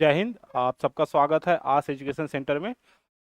जय हिंद। आप सबका स्वागत है आस एजुकेशन सेंटर में।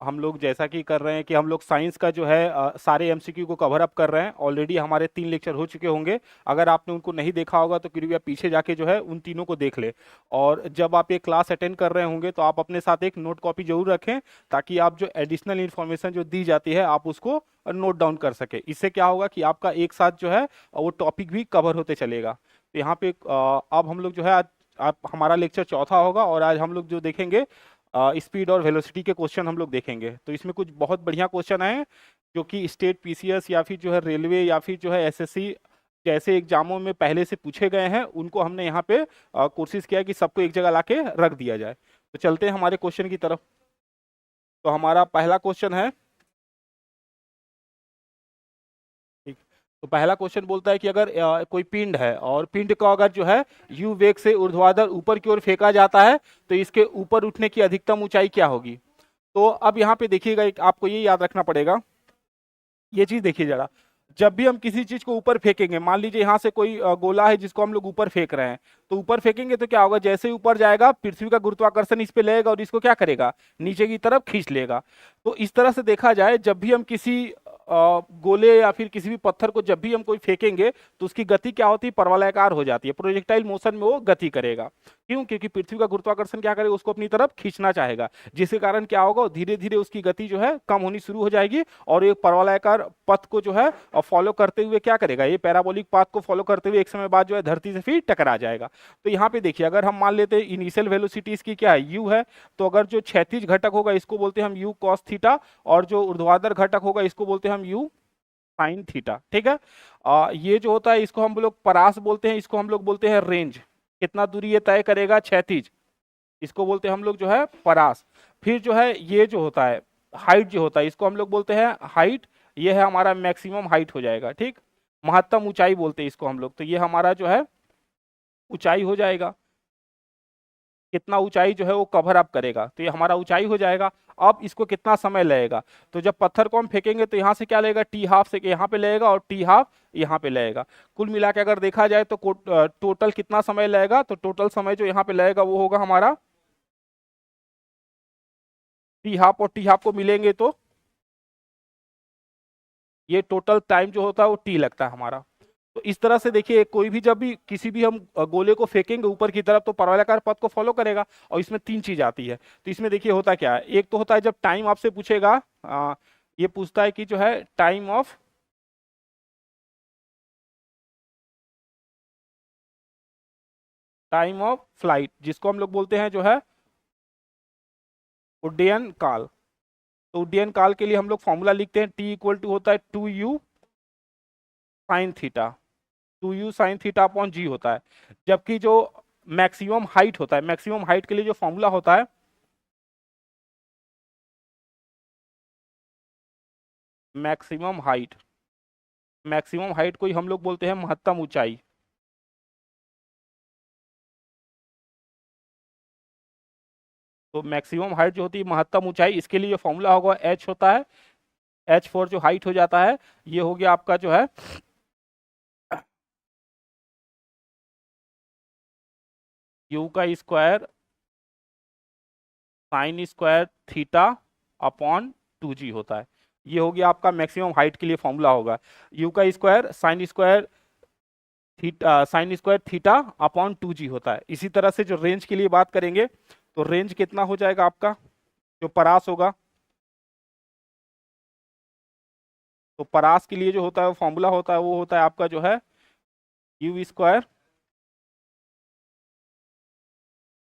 हम लोग जैसा कि कर रहे हैं कि हम लोग साइंस का जो है सारे एमसीक्यू को कवर अप कर रहे हैं। ऑलरेडी हमारे 3 लेक्चर हो चुके होंगे। अगर आपने उनको नहीं देखा होगा तो कृपया पीछे जाके जो है उन तीनों को देख ले। और जब आप ये क्लास अटेंड कर रहे होंगे तो आप अपने साथ एक नोट कॉपी जरूर रखें, ताकि आप जो एडिशनल इन्फॉर्मेशन जो दी जाती है आप उसको नोट डाउन कर सके। इससे क्या होगा कि आपका एक साथ जो है वो टॉपिक भी कवर होते चलेगा। तो यहाँ पे अब हम लोग जो है आप हमारा लेक्चर चौथा होगा और आज हम लोग जो देखेंगे स्पीड और वेलोसिटी के क्वेश्चन हम लोग देखेंगे। तो इसमें कुछ बहुत बढ़िया क्वेश्चन आए हैं जो कि स्टेट पीसीएस या फिर जो है रेलवे या फिर जो है एसएससी जैसे एग्जामों में पहले से पूछे गए हैं। उनको हमने यहाँ पे कोशिश किया कि सबको एक जगह लाके रख दिया जाए। तो चलते हैं हमारे क्वेश्चन की तरफ। तो हमारा पहला क्वेश्चन है, ठीक। तो पहला क्वेश्चन बोलता है कि अगर कोई पिंड है और पिंड को अगर जो है यू वेग से ऊर्ध्वाधर ऊपर की ओर फेंका जाता है तो इसके ऊपर उठने की अधिकतम ऊंचाई क्या होगी। तो अब यहाँ पे देखिएगा, एक आपको ये याद रखना पड़ेगा। ये चीज देखिए जरा, जब भी हम किसी चीज को ऊपर फेंकेंगे, मान लीजिए यहाँ से कोई गोला है जिसको हम लोग ऊपर फेंक रहे हैं, तो ऊपर फेंकेंगे तो क्या होगा, जैसे ही ऊपर जाएगा पृथ्वी का गुरुत्वाकर्षण इस पे लगेगा और इसको क्या करेगा, नीचे की तरफ खींच लेगा। तो इस तरह से देखा जाए, जब भी हम किसी गोले या फिर किसी भी पत्थर को जब भी हम कोई फेंकेंगे तो उसकी गति क्या होती है, परवलयाकार हो जाती है। प्रोजेक्टाइल मोशन में वो गति करेगा। क्यों? क्योंकि पृथ्वी का गुरुत्वाकर्षण क्या करेगा, उसको अपनी तरफ खींचना चाहेगा, जिसके कारण क्या होगा, धीरे धीरे उसकी गति जो है कम होनी शुरू हो जाएगी और एक परवलयाकार पथ को जो है फॉलो करते हुए क्या करेगा, ये पैराबोलिक पाथ को फॉलो करते हुए एक समय बाद जो है धरती से फिर टकरा जाएगा। तो यहाँ पे देखिए, अगर हम मान लेते हैं इनिशियल वेलोसिटी इसकी क्या है, यू है, तो अगर जो क्षैतिज घटक होगा इसको बोलते हैं हम यू कॉस थीटा, और जो ऊर्ध्वाधर घटक होगा इसको बोलते हैं हम यू साइन थीटा। ठीक है। ये जो होता है इसको हम लोग परास बोलते हैं, इसको हम लोग बोलते हैं रेंज। कितना दूरी ये तय करेगा, क्षैतिज, इसको बोलते हैं हम लोग जो है परास। फिर जो है ये जो होता है हाइट जो होता है इसको हम लोग बोलते हैं हाइट। ये है हमारा मैक्सिमम हाइट हो जाएगा। ठीक। महत्तम ऊंचाई बोलते हैं इसको हम लोग। तो ये हमारा जो है ऊंचाई हो जाएगा, कितना ऊंचाई जो है वो कवर अप करेगा, तो ये हमारा ऊंचाई हो जाएगा। अब इसको कितना समय लगेगा, तो जब पत्थर को हम फेंकेंगे तो यहाँ से क्या लगेगा, टी हाफ से यहाँ पे लगेगा और टी हाफ यहाँ पे लगेगा। कुल मिला के अगर देखा जाए तो टोटल कितना समय लगेगा, तो टोटल समय जो यहाँ पे लगेगा वो होगा हमारा टी हाफ, और टी हाफ को मिलेंगे तो ये टोटल टाइम जो होता है वो टी लगता है हमारा। तो इस तरह से देखिए, कोई भी जब भी किसी भी हम गोले को फेंकेंगे ऊपर की तरफ तो परवलयाकार पथ को फॉलो करेगा। और इसमें 3 चीज आती है। तो इसमें देखिए होता क्या है, एक तो होता है जब टाइम आपसे पूछेगा, ये पूछता है कि जो है टाइम ऑफ फ्लाइट, जिसको हम लोग बोलते हैं जो है उड्डयन काल। तो उड्डयन काल के लिए हम लोग फॉर्मूला लिखते हैं, टी इक्वल टू होता है 2u sin theta, 2u sin theta upon g होता है। जबकि जो मैक्सिमम हाइट होता है, मैक्सिमम हाइट के लिए जो फॉर्मूला होता है, मैक्सिमम हाइट, मैक्सिमम हाइट को ही हम लोग बोलते हैं महत्तम ऊंचाई। तो मैक्सिमम हाइट जो होती है महत्तम ऊंचाई, इसके लिए जो फॉर्मूला होगा एच होता है, एच फॉर जो हाइट हो जाता है, ये हो गया आपका जो है यू का square sine square theta upon 2g होता है। ये हो गया आपका मैक्सिमम हाइट के लिए फॉर्मूला होगा, यू का square sine square theta upon 2g होता है। इसी तरह से जो रेंज के लिए बात करेंगे तो रेंज कितना हो जाएगा आपका, जो परास होगा, तो परास के लिए जो होता है फॉर्मूला होता है वो होता है आपका जो है u square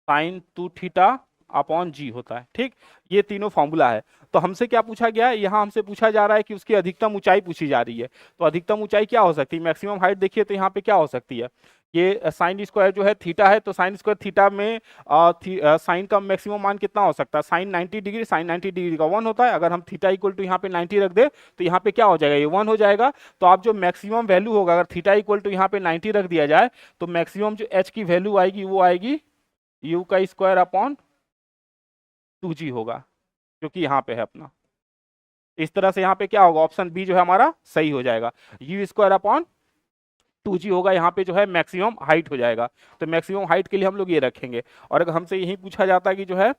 sine 2 theta upon g होता है। ठीक। ये तीनों फॉर्मूला है। तो हमसे क्या पूछा गया है, यहाँ हमसे पूछा जा रहा है कि उसकी अधिकतम ऊंचाई पूछी जा रही है। तो अधिकतम ऊंचाई क्या हो सकती है, मैक्सिमम हाइट देखिए तो यहाँ पे क्या हो सकती है, ये साइन स्क्वायर जो है थीटा है, तो साइन स्क्वायर थीटा में साइन का मैक्सिमम मान कितना हो सकता है, साइन 90 डिग्री, साइन 90 डिग्री का 1 होता है। अगर हम थीटा इक्वल टू यहाँ पे 90 रख दे तो यहाँ पे क्या हो जाएगा, ये 1 हो जाएगा। तो आप जो मैक्सिमम वैल्यू होगा, अगर थीटा इक्वल टू यहाँ पे 90 रख दिया जाए तो मैक्सिमम जो एच की वैल्यू आएगी वो आएगी यू का स्क्वायर अपॉन 2g होगा, जो कि यहाँ पे है अपना। इस तरह से यहाँ पे क्या होगा, ऑप्शन बी जो है हमारा सही हो जाएगा, यू स्क्वायर अपॉन 2g होगा, यहाँ पे जो है मैक्सिमम हाइट हो जाएगा। तो मैक्सिमम हाइट के लिए हम लोग ये रखेंगे। और अगर हमसे यही पूछा जाता है कि जो है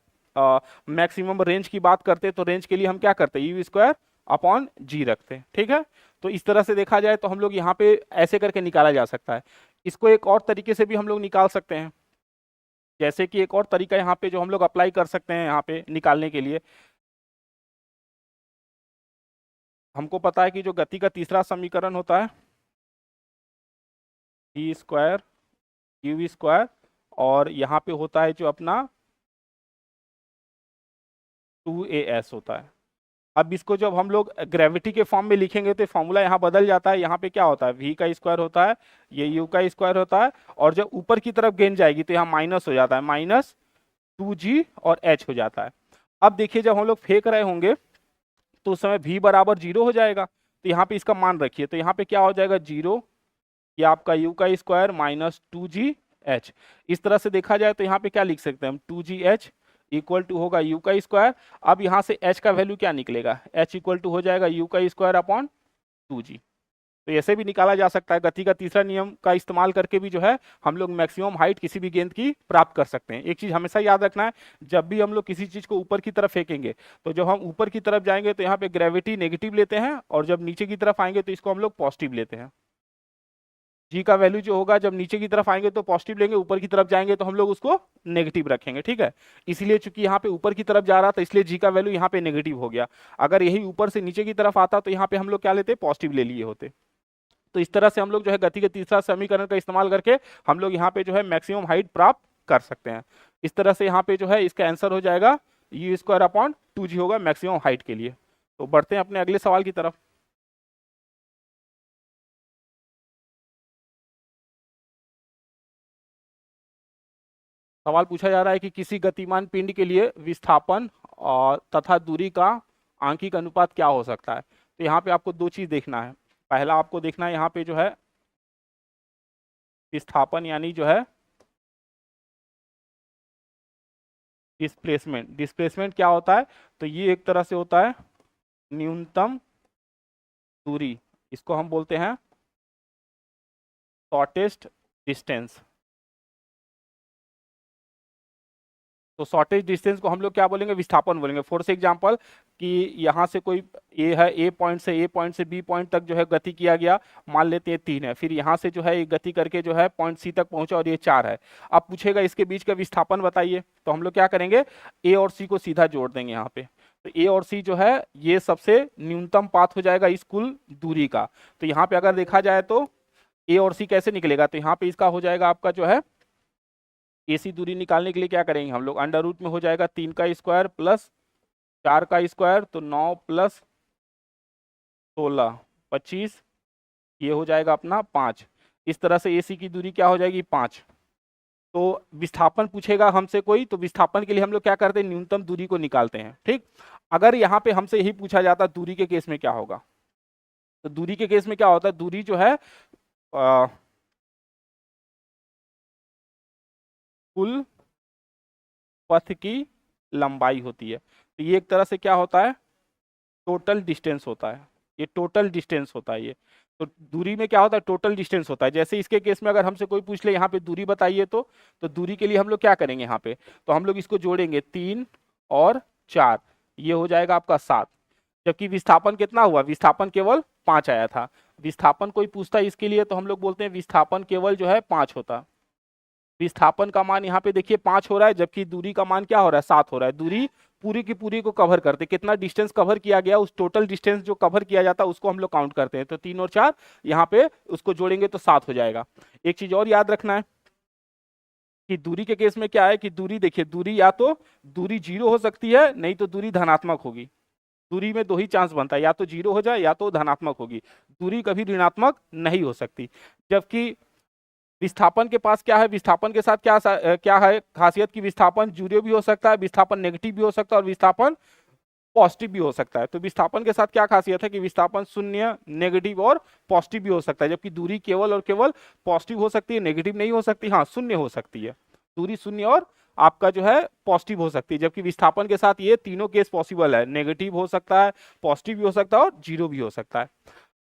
मैक्सिमम रेंज की बात करते तो रेंज के लिए हम क्या करते हैं, u² अपॉन g रखते हैं। ठीक है, तो इस तरह से देखा जाए तो हम लोग यहाँ पे ऐसे करके निकाला जा सकता है। इसको एक और तरीके से भी हम लोग निकाल सकते हैं, जैसे कि एक और तरीका यहाँ पे जो हम लोग अप्लाई कर सकते हैं यहाँ पे निकालने के लिए। हमको पता है कि जो गति का तीसरा समीकरण होता है v² uv², और यहाँ पे होता है जो अपना 2as होता है। अब इसको जब हम लोग ग्रेविटी के फॉर्म में लिखेंगे तो फॉर्मूला यहाँ बदल जाता है। यहाँ पे क्या होता है, v² होता है, ये u² होता है, और जब ऊपर की तरफ गेंद जाएगी तो यहाँ माइनस हो जाता है, -2g और h हो जाता है। अब देखिए जब हम लोग फेंक रहे होंगे तो उस समय v बराबर 0 हो जाएगा, तो यहाँ पे इसका मान रखिए, तो यहाँ पे क्या हो जाएगा 0, ये आपका u² -2gh। इस तरह से देखा जाए तो यहाँ पे क्या लिख सकते हैं हम, 2gh इक्वल टू होगा u²। अब यहाँ से h का वैल्यू क्या निकलेगा, h इक्वल टू हो जाएगा u² अपॉन 2g। तो ऐसे भी निकाला जा सकता है। गति का तीसरा नियम का इस्तेमाल करके भी जो है हम लोग मैक्सिमम हाइट किसी भी गेंद की प्राप्त कर सकते हैं। एक चीज हमेशा याद रखना है, जब भी हम लोग किसी चीज को ऊपर की तरफ फेंकेंगे तो जब हम ऊपर की तरफ जाएंगे तो यहाँ पे ग्रेविटी नेगेटिव लेते हैं, और जब नीचे की तरफ आएंगे तो इसको हम लोग पॉजिटिव लेते हैं। जी का वैल्यू जो होगा जब नीचे की तरफ आएंगे तो पॉजिटिव लेंगे, ऊपर की तरफ जाएंगे तो हम लोग उसको नेगेटिव रखेंगे। ठीक है, इसलिए चूंकि यहाँ पे ऊपर की तरफ जा रहा था इसलिए जी का वैल्यू यहाँ पे नेगेटिव हो गया। अगर यही ऊपर से नीचे की तरफ आता तो यहाँ पे हम लोग क्या लेते, पॉजिटिव ले लिए होते। तो इस तरह से हम लोग जो है गति के तीसरा समीकरण का इस्तेमाल करके हम लोग यहाँ पे जो है मैक्सिमम हाइट प्राप्त कर सकते हैं। इस तरह से यहाँ पे जो है इसका आंसर हो जाएगा u² अपॉन 2g होगा मैक्सिमम हाइट के लिए। तो बढ़ते हैं अपने अगले सवाल की तरफ। सवाल पूछा जा रहा है कि किसी गतिमान पिंड के लिए विस्थापन और तथा दूरी का आंकिक अनुपात क्या हो सकता है। तो यहाँ पे आपको दो चीज देखना है। पहला आपको देखना है यहाँ पे जो है विस्थापन यानी जो है डिस्प्लेसमेंट। डिस्प्लेसमेंट क्या होता है, तो ये एक तरह से होता है न्यूनतम दूरी, इसको हम बोलते हैं शॉर्टेस्ट डिस्टेंस। तो शॉर्टेज डिस्टेंस को हम लोग क्या बोलेंगे, विस्थापन बोलेंगे। फॉर से एग्जांपल कि यहाँ से कोई ए है, ए पॉइंट से बी पॉइंट तक जो है गति किया गया, मान लेते हैं 3 है, फिर यहाँ से जो है एक गति करके जो है पॉइंट सी तक पहुंचा और ये 4 है। अब पूछेगा इसके बीच का विस्थापन बताइए, तो हम लोग क्या करेंगे, ए और सी को सीधा जोड़ देंगे यहाँ पे। तो ए और सी जो है ये सबसे न्यूनतम पाथ हो जाएगा इस कुल दूरी का। तो यहाँ पे अगर देखा जाए तो ए और सी कैसे निकलेगा, तो यहाँ पे इसका हो जाएगा आपका जो है एसी दूरी निकालने के लिए क्या करेंगे हम लोग, अंडर रूट में हो जाएगा 3 का स्क्वायर प्लस 4 का स्क्वायर, तो 9 प्लस 16 25, ये हो जाएगा अपना 5। इस तरह से एसी की दूरी क्या हो जाएगी 5। तो विस्थापन पूछेगा हमसे कोई, तो विस्थापन के लिए हम लोग क्या करते हैं, न्यूनतम दूरी को निकालते हैं। ठीक, अगर यहाँ पे हमसे यही पूछा जाता दूरी के केस में क्या होगा, तो दूरी के केस में क्या होता है, दूरी जो है कुल पथ की लंबाई होती है। तो ये एक तरह से क्या होता है, टोटल डिस्टेंस होता है। ये टोटल डिस्टेंस होता है ये। तो दूरी में क्या होता है, टोटल डिस्टेंस होता है। जैसे इसके केस में अगर हमसे कोई पूछ ले यहाँ पे दूरी बताइए, तो दूरी के लिए हम लोग क्या करेंगे यहाँ पे, तो हम लोग इसको जोड़ेंगे 3 और 4, ये हो जाएगा आपका 7। जबकि विस्थापन कितना हुआ, विस्थापन केवल 5 आया था। विस्थापन कोई पूछता है इसके लिए तो हम लोग बोलते हैं विस्थापन केवल जो है 5 होता। विस्थापन का मान यहाँ पे देखिए 5 हो रहा है, जबकि दूरी का मान क्या हो रहा है, 7 हो रहा है। दूरी पूरी की पूरी को कवर करते, कितना डिस्टेंस कवर किया गया, उस टोटल डिस्टेंस जो कवर किया जाता है उसको हम लोग काउंट करते हैं। तो 3 और 4 यहाँ पे उसको जोड़ेंगे तो 7 हो जाएगा। एक चीज और याद रखना है कि दूरी के केस में क्या है कि दूरी देखिए, दूरी या तो दूरी 0 हो सकती है, नहीं तो दूरी धनात्मक होगी। दूरी में 2 ही चांस बनता है, या तो 0 हो जाए या तो धनात्मक होगी। दूरी कभी ऋणात्मक नहीं हो सकती। जबकि विस्थापन के पास क्या है, विस्थापन के साथ क्या है खासियत की, विस्थापन जीरो भी हो सकता है, विस्थापन नेगेटिव भी हो सकता है, और विस्थापन पॉजिटिव भी हो सकता है। तो विस्थापन के साथ क्या खासियत है कि विस्थापन शून्य, नेगेटिव और पॉजिटिव भी हो सकता है। जबकि दूरी केवल और केवल पॉजिटिव हो सकती है, नेगेटिव नहीं हो सकती, हाँ शून्य हो सकती है। दूरी शून्य और आपका जो है पॉजिटिव हो सकती है। जबकि विस्थापन के साथ ये तीनों केस पॉसिबल है, नेगेटिव हो सकता है, पॉजिटिव भी हो सकता है और जीरो भी हो सकता है।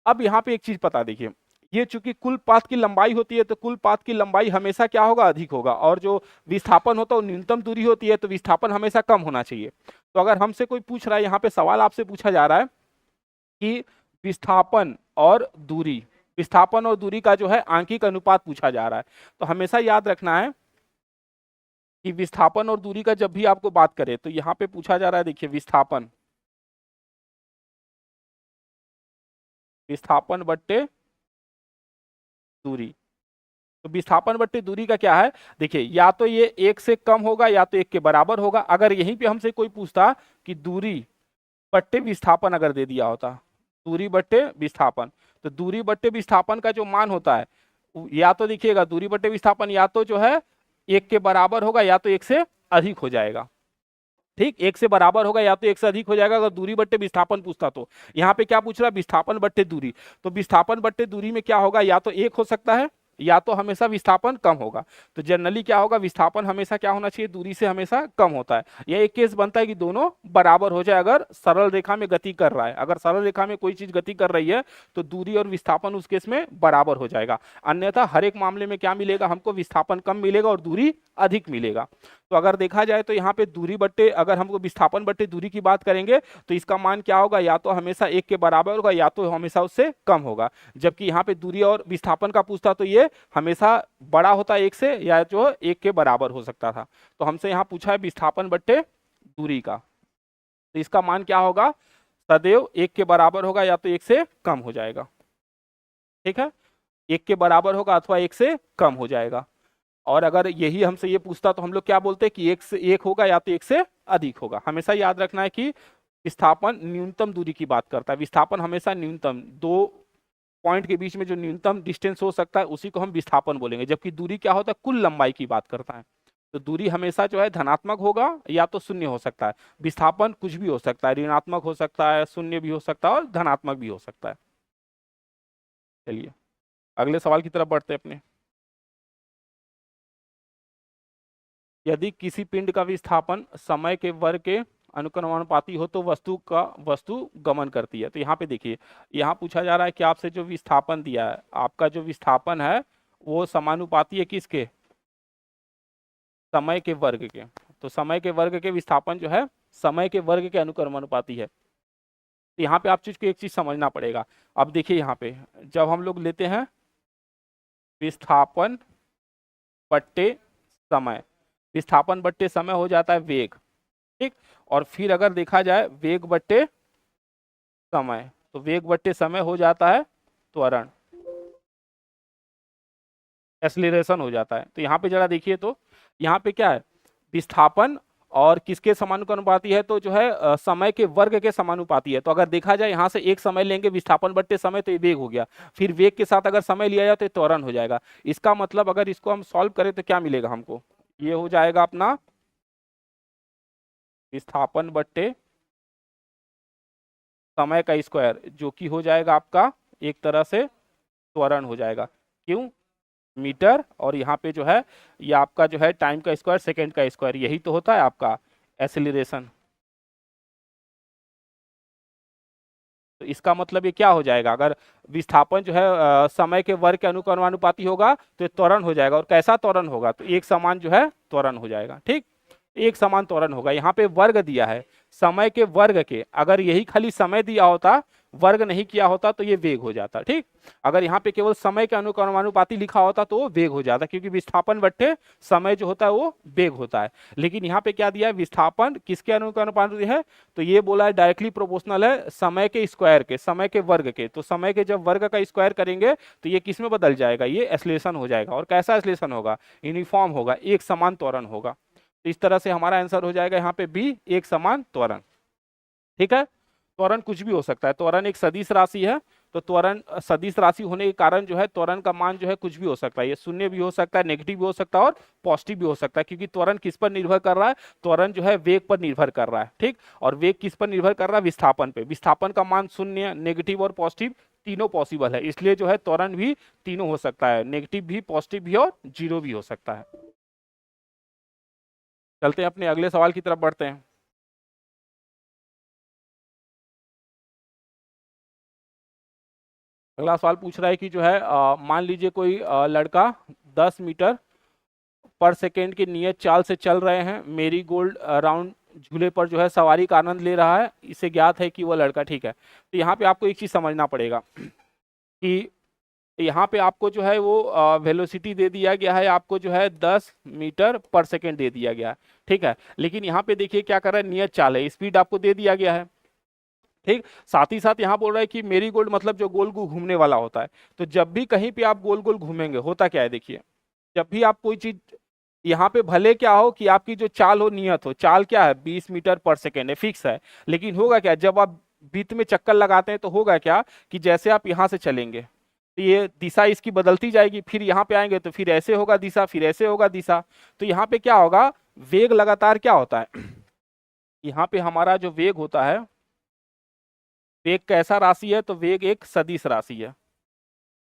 अब यहाँ पे एक चीज पता देखिए, ये चूंकि कुल पाथ की लंबाई होती है तो कुल पाथ की लंबाई हमेशा क्या होगा, अधिक होगा, और जो विस्थापन होता है वो न्यूनतम दूरी होती है, तो विस्थापन हमेशा कम होना चाहिए। तो अगर हमसे कोई पूछ रहा है, यहाँ पे सवाल आपसे पूछा जा रहा है कि विस्थापन और दूरी, विस्थापन और दूरी का जो है आंकिक अनुपात पूछा जा रहा है, तो हमेशा याद रखना है कि विस्थापन और दूरी का जब भी आपको बात करें तो यहाँ पे पूछा जा रहा है, देखिए विस्थापन, विस्थापन बट्टे दूरी। तो विस्थापन बट्टे दूरी का क्या है, देखिए या तो ये 1 से कम होगा या तो 1 के बराबर होगा। अगर यहीं पे हमसे कोई पूछता कि दूरी बट्टे विस्थापन अगर दे दिया होता, दूरी बट्टे विस्थापन, तो दूरी बट्टे विस्थापन का जो मान होता है, या तो देखिएगा दूरी बट्टे विस्थापन या तो जो है 1 के बराबर होगा या तो 1 से अधिक हो जाएगा। ठीक, 1 से बराबर होगा या तो 1 से अधिक हो जाएगा अगर दूरी बट्टे विस्थापन पूछता तो। यहाँ पे क्या पूछ रहा है, विस्थापन बट्टे दूरी। तो विस्थापन बट्टे दूरी में क्या होगा, या तो 1 हो सकता है या तो हमेशा विस्थापन कम होगा। तो जनरली क्या होगा, विस्थापन हमेशा क्या होना चाहिए, दूरी से हमेशा कम होता है। यह एक केस बनता है कि दोनों बराबर हो जाए, अगर सरल रेखा में गति कर रहा है, अगर सरल रेखा में कोई चीज गति कर रही है तो दूरी और विस्थापन उस केस में बराबर हो जाएगा। अन्यथा हर एक मामले में क्या मिलेगा, हमको विस्थापन कम मिलेगा और दूरी अधिक मिलेगा। तो अगर देखा जाए तो यहाँ पे दूरी बट्टे, अगर हमको विस्थापन बट्टे दूरी की बात करेंगे तो इसका मान क्या होगा, या तो हमेशा 1 के बराबर होगा या तो हमेशा उससे कम होगा। जबकि यहाँ पे दूरी और विस्थापन का पूछता तो ये हमेशा बड़ा होता है 1 से, या जो 1 के बराबर हो सकता था। तो हमसे यहाँ पूछा है विस्थापन बट्टे दूरी का, तो इसका मान क्या होगा, सदैव 1 के बराबर होगा या तो 1 से कम हो जाएगा। ठीक है, 1 के बराबर होगा अथवा 1 से कम हो जाएगा। और अगर यही हमसे ये पूछता तो हम लोग क्या बोलते हैं कि 1 से 1 होगा या तो 1 से अधिक होगा। हमेशा याद रखना है कि विस्थापन न्यूनतम दूरी की बात करता है। विस्थापन हमेशा न्यूनतम, दो पॉइंट के बीच में जो न्यूनतम डिस्टेंस हो सकता है उसी को हम विस्थापन बोलेंगे। जबकि दूरी क्या होता है, कुल लंबाई की बात करता है। तो दूरी हमेशा जो है धनात्मक होगा या तो शून्य हो सकता है। विस्थापन कुछ भी हो सकता है, ऋणात्मक हो सकता है, शून्य भी हो सकता है और धनात्मक भी हो सकता है। चलिए अगले सवाल की तरफ बढ़ते हैं अपने। यदि किसी पिंड का विस्थापन समय के वर्ग के अनुक्रमानुपाती हो तो वस्तु गमन करती है। तो यहाँ पे देखिए, यहाँ पूछा जा रहा है कि आपसे जो विस्थापन दिया है, आपका जो विस्थापन है वो समानुपाती है किसके, समय के वर्ग के। तो समय के वर्ग के विस्थापन जो है समय के वर्ग के अनुक्रमानुपाती है। तो यहाँ पे आप चीज को एक चीज समझना पड़ेगा। अब देखिए यहाँ पे जब हम लोग लेते हैं विस्थापन बट्टे समय, विस्थापन बट्टे समय हो जाता है वेग। ठीक, और फिर अगर देखा जाए वेग बट्टे समय, तो वेग बट्टे समय हो जाता है त्वरण, एक्सीलरेशन हो जाता है। तो यहाँ पे जरा देखिए, तो यहाँ पे क्या है, विस्थापन और किसके समानुपाती है, तो जो है समय के वर्ग के समानुपाती है। तो अगर देखा जाए यहाँ से एक समय लेंगे विस्थापन बट्टे समय तो ये वेग हो गया, फिर वेग के साथ अगर समय लिया जाए तो ये त्वरण हो जाएगा। इसका मतलब अगर इसको हम सॉल्व करें तो क्या मिलेगा हमको, ये हो जाएगा अपना विस्थापन बट्टे समय का स्क्वायर, जो कि हो जाएगा आपका एक तरह से त्वरण हो जाएगा। क्यों, मीटर और यहाँ पे जो है ये आपका जो है टाइम का स्क्वायर, सेकंड का स्क्वायर, यही तो होता है आपका एक्सीलरेशन। तो इसका मतलब ये क्या हो जाएगा, अगर विस्थापन जो है समय के वर्ग के अनुक्रमानुपाती होगा तो ये त्वरण हो जाएगा। और कैसा त्वरण होगा, तो एक समान जो है त्वरण हो जाएगा। ठीक, एक समान त्वरण होगा। यहाँ पे वर्ग दिया है समय के वर्ग के, अगर यही खाली समय दिया होता, वर्ग नहीं किया होता तो ये वेग हो जाता। ठीक, अगर यहाँ पे केवल समय के अनुक्रमानुपाती लिखा होता तो वो वेग हो जाता, क्योंकि विस्थापन बट्टे समय जो होता है वो वेग होता है। लेकिन यहाँ पे क्या दिया है, विस्थापन किसके अनुक्रमानुपाती है, तो ये बोला है डायरेक्टली प्रोपोर्शनल है समय के स्क्वायर के, समय के वर्ग के। तो समय के जब वर्ग का स्क्वायर करेंगे तो ये किस में बदल जाएगा, ये एक्सीलरेशन हो जाएगा। और कैसा एक्सीलरेशन होगा, यूनिफॉर्म होगा, एक समान त्वरण होगा। तो इस तरह से हमारा आंसर हो जाएगा यहाँ पे बी, एक समान त्वरण। ठीक है, त्वरण कुछ भी हो सकता है, त्वरण एक सदिश राशि है, तो त्वरण सदिश राशि होने के कारण जो है त्वरण का मान जो है कुछ भी हो सकता है, ये शून्य भी हो सकता है, नेगेटिव भी हो सकता है और पॉजिटिव भी हो सकता है। क्योंकि त्वरण किस पर निर्भर कर रहा है, त्वरण जो है वेग पर निर्भर कर रहा है। ठीक, और वेग किस पर निर्भर कर रहा है, विस्थापन पे। विस्थापन का मान शून्य, नेगेटिव और पॉजिटिव तीनों पॉसिबल है, इसलिए जो है त्वरण भी तीनों हो सकता है, नेगेटिव भी, पॉजिटिव भी और जीरो भी हो सकता है। चलते हैं अपने अगले सवाल की तरफ बढ़ते हैं। अगला सवाल पूछ रहा है कि जो है मान लीजिए कोई लड़का 10 मीटर पर सेकेंड की नियत चाल से चल रहे हैं, मेरी गोल्ड राउंड झूले पर जो है सवारी का आनंद ले रहा है, इसे ज्ञात है कि वो लड़का, ठीक है। तो यहाँ पे आपको एक चीज समझना पड़ेगा कि यहाँ पे आपको जो है वो वेलोसिटी दे दिया गया है, आपको जो है 10 मीटर पर सेकेंड दे दिया गया है, ठीक है। लेकिन यहाँ पे देखिए क्या कर रहा है, नियत चाल है, स्पीड आपको दे दिया गया है, ठीक। साथ ही साथ यहाँ बोल रहा है कि मेरी गोल्ड मतलब जो गोल गोल घूमने वाला होता है। तो जब भी कहीं पे आप गोल गोल घूमेंगे, होता क्या है देखिए, जब भी आप कोई चीज, यहाँ पे भले क्या हो कि आपकी जो चाल हो नियत हो, चाल क्या है 20 मीटर पर सेकेंड है, फिक्स है। लेकिन होगा क्या, जब आप बीच में चक्कर लगाते हैं तो होगा क्या कि जैसे आप यहाँ से चलेंगे तो ये दिशा इसकी बदलती जाएगी, फिर यहाँ पे आएंगे तो फिर ऐसे होगा दिशा, फिर ऐसे होगा दिशा। तो यहाँ पे क्या होगा, वेग लगातार क्या होता है, यहाँ पे हमारा जो वेग होता है, वेग कैसा राशि है, तो वेग एक सदिश राशि है।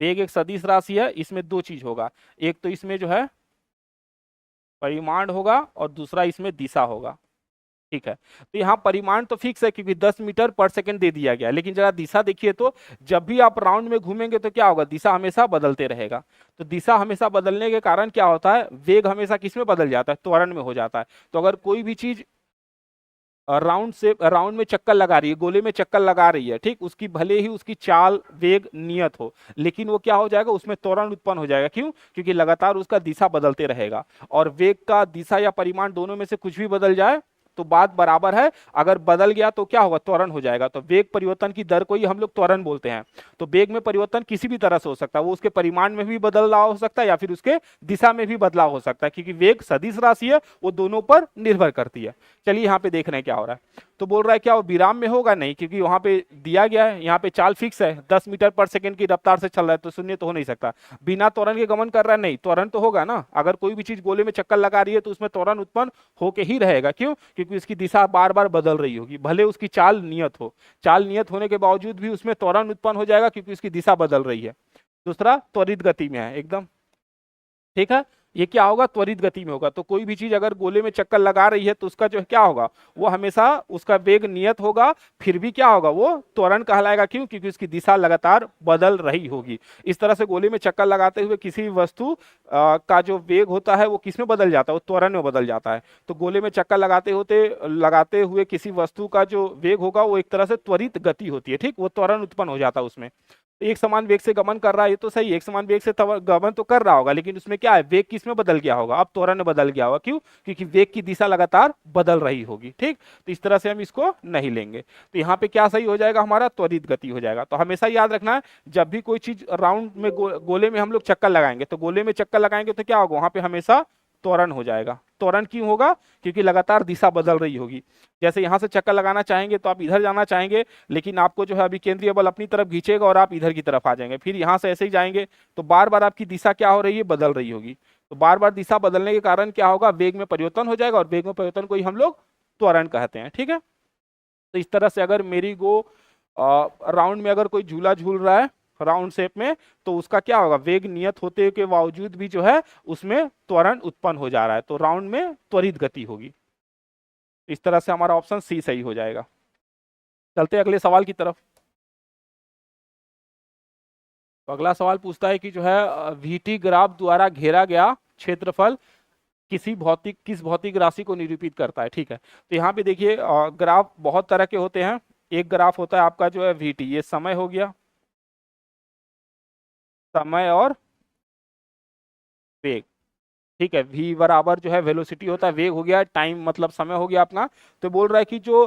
वेग एक सदिश राशि है, इसमें दो चीज होगा, एक तो इसमें जो है परिमाण होगा और दूसरा इसमें दिशा होगा, ठीक है। तो यहाँ परिमाण तो फिक्स है क्योंकि 10 मीटर पर सेकंड दे दिया गया, लेकिन जरा दिशा देखिए तो जब भी आप राउंड में घूमेंगे तो क्या होगा, दिशा हमेशा बदलते रहेगा। तो दिशा हमेशा बदलने के कारण क्या होता है, वेग हमेशा किस में बदल जाता है, त्वरण में हो जाता है। तो अगर कोई भी चीज राउंड में चक्कर लगा रही है, गोले में चक्कर लगा रही है, ठीक, उसकी भले ही उसकी चाल वेग नियत हो, लेकिन वो क्या हो जाएगा, उसमें त्वरण उत्पन्न हो जाएगा। क्यों, क्योंकि लगातार उसका दिशा बदलते रहेगा। और वेग का दिशा या परिमाण दोनों में से कुछ भी बदल जाए तो बात बराबर है, अगर बदल गया तो क्या होगा, त्वरण हो जाएगा। तो वेग परिवर्तन की दर को ही हम लोग त्वरण बोलते हैं। तो वेग में परिवर्तन किसी भी तरह से हो सकता है, वो उसके परिमाण में भी बदलाव हो सकता है या फिर उसके दिशा में भी बदलाव हो सकता है, क्योंकि वेग सदिश राशि है, वो दोनों पर निर्भर करती है। चलिए यहाँ पे देख रहे हैं क्या हो रहा है। तो बोल रहा है क्या वो विराम में होगा, नहीं, क्योंकि वहां पे दिया गया है, यहाँ पे चाल फिक्स है, 10 मीटर पर सेकंड की रफ्तार से चल रहा है, तो शून्य तो हो नहीं सकता। बिना त्वरण के गमन कर रहा है, नहीं, त्वरण तो होगा ना। अगर कोई भी चीज गोले में चक्कर लगा रही है तो उसमें त्वरण उत्पन्न होके ही रहेगा। क्यों, क्योंकि उसकी दिशा बार बार बदल रही होगी, भले उसकी चाल नियत हो। चाल नियत होने के बावजूद भी उसमें त्वरण उत्पन्न हो जाएगा क्योंकि उसकी दिशा बदल रही है। दूसरा त्वरित गति में है एकदम, ठीक है। ये क्या होगा, त्वरित गति में होगा। तो कोई भी चीज अगर गोले में चक्कर लगा रही है तो उसका जो क्या होगा, वो हमेशा उसका वेग नियत होगा, फिर भी क्या होगा, वो त्वरण कहलाएगा। क्यों, क्योंकि उसकी दिशा लगातार बदल रही होगी। इस तरह से गोले में चक्कर लगाते हुए किसी भी वस्तु का जो वेग होता है वो किस में बदल जाता है, वो त्वरण में बदल जाता है। तो गोले में चक्कर लगाते हुए किसी वस्तु का जो वेग होगा वो एक तरह से त्वरित गति होती है, ठीक, वो त्वरण उत्पन्न हो जाता है उसमें। एक समान वेग से गमन कर रहा है, ये तो सही है, एक समान वेग से गमन तो कर रहा होगा, लेकिन उसमें क्या है, वेग किस में बदल गया होगा, अब त्वरण में बदल गया होगा। क्यों, क्योंकि वेग की दिशा लगातार बदल रही होगी, ठीक। तो इस तरह से हम इसको नहीं लेंगे। तो यहाँ पे क्या सही हो जाएगा, हमारा त्वरित गति हो जाएगा। तो हमेशा याद रखना है, जब भी कोई चीज राउंड में गोले में हम लोग चक्कर लगाएंगे, तो गोले में चक्कर लगाएंगे तो क्या होगा, वहां पे हमेशा त्वरण हो जाएगा। त्वरण क्यों होगा, क्योंकि लगातार दिशा बदल रही होगी। जैसे यहां से चक्कर लगाना चाहेंगे तो आप इधर जाना चाहेंगे, लेकिन आपको जो है अभी केंद्रीय बल अपनी तरफ खींचेगा और आप इधर की तरफ आ जाएंगे, फिर यहां से ऐसे ही जाएंगे, तो बार बार आपकी दिशा क्या हो रही है, बदल रही होगी। तो बार बार दिशा बदलने के कारण क्या होगा, वेग में परिवर्तन हो जाएगा, और वेग में परिवर्तन को ही हम लोग त्वरण कहते हैं, ठीक है। तो इस तरह से अगर मेरी गो राउंड में अगर कोई झूला झूल रहा है राउंड शेप में, तो उसका क्या होगा, वेग नियत होते के बावजूद भी जो है उसमें त्वरण उत्पन्न हो जा रहा है, तो राउंड में त्वरित गति होगी। इस तरह से हमारा ऑप्शन सी सही हो जाएगा। चलते अगले सवाल की तरफ। तो अगला सवाल पूछता है कि जो है वीटी ग्राफ द्वारा घेरा गया क्षेत्रफल किस भौतिक राशि को निरूपित करता है, ठीक है। तो यहाँ पे देखिए ग्राफ बहुत तरह के होते हैं। एक ग्राफ होता है आपका जो है वीटी, ये समय हो गया, समय और वेग, ठीक है। v बराबर जो है वेलोसिटी होता है, वेग हो गया, टाइम मतलब समय हो गया अपना। तो बोल रहा है कि जो